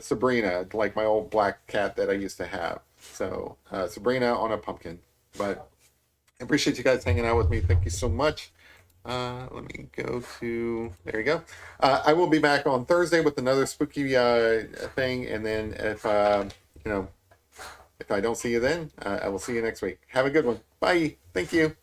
Sabrina, like my old black cat that I used to have. So Sabrina on a pumpkin. But I appreciate you guys hanging out with me. Thank you so much. Let me go to there you go. I will be back on Thursday with another spooky thing, and then you know if I don't see you then, I will see you next week. Have a good one. Bye. Thank you.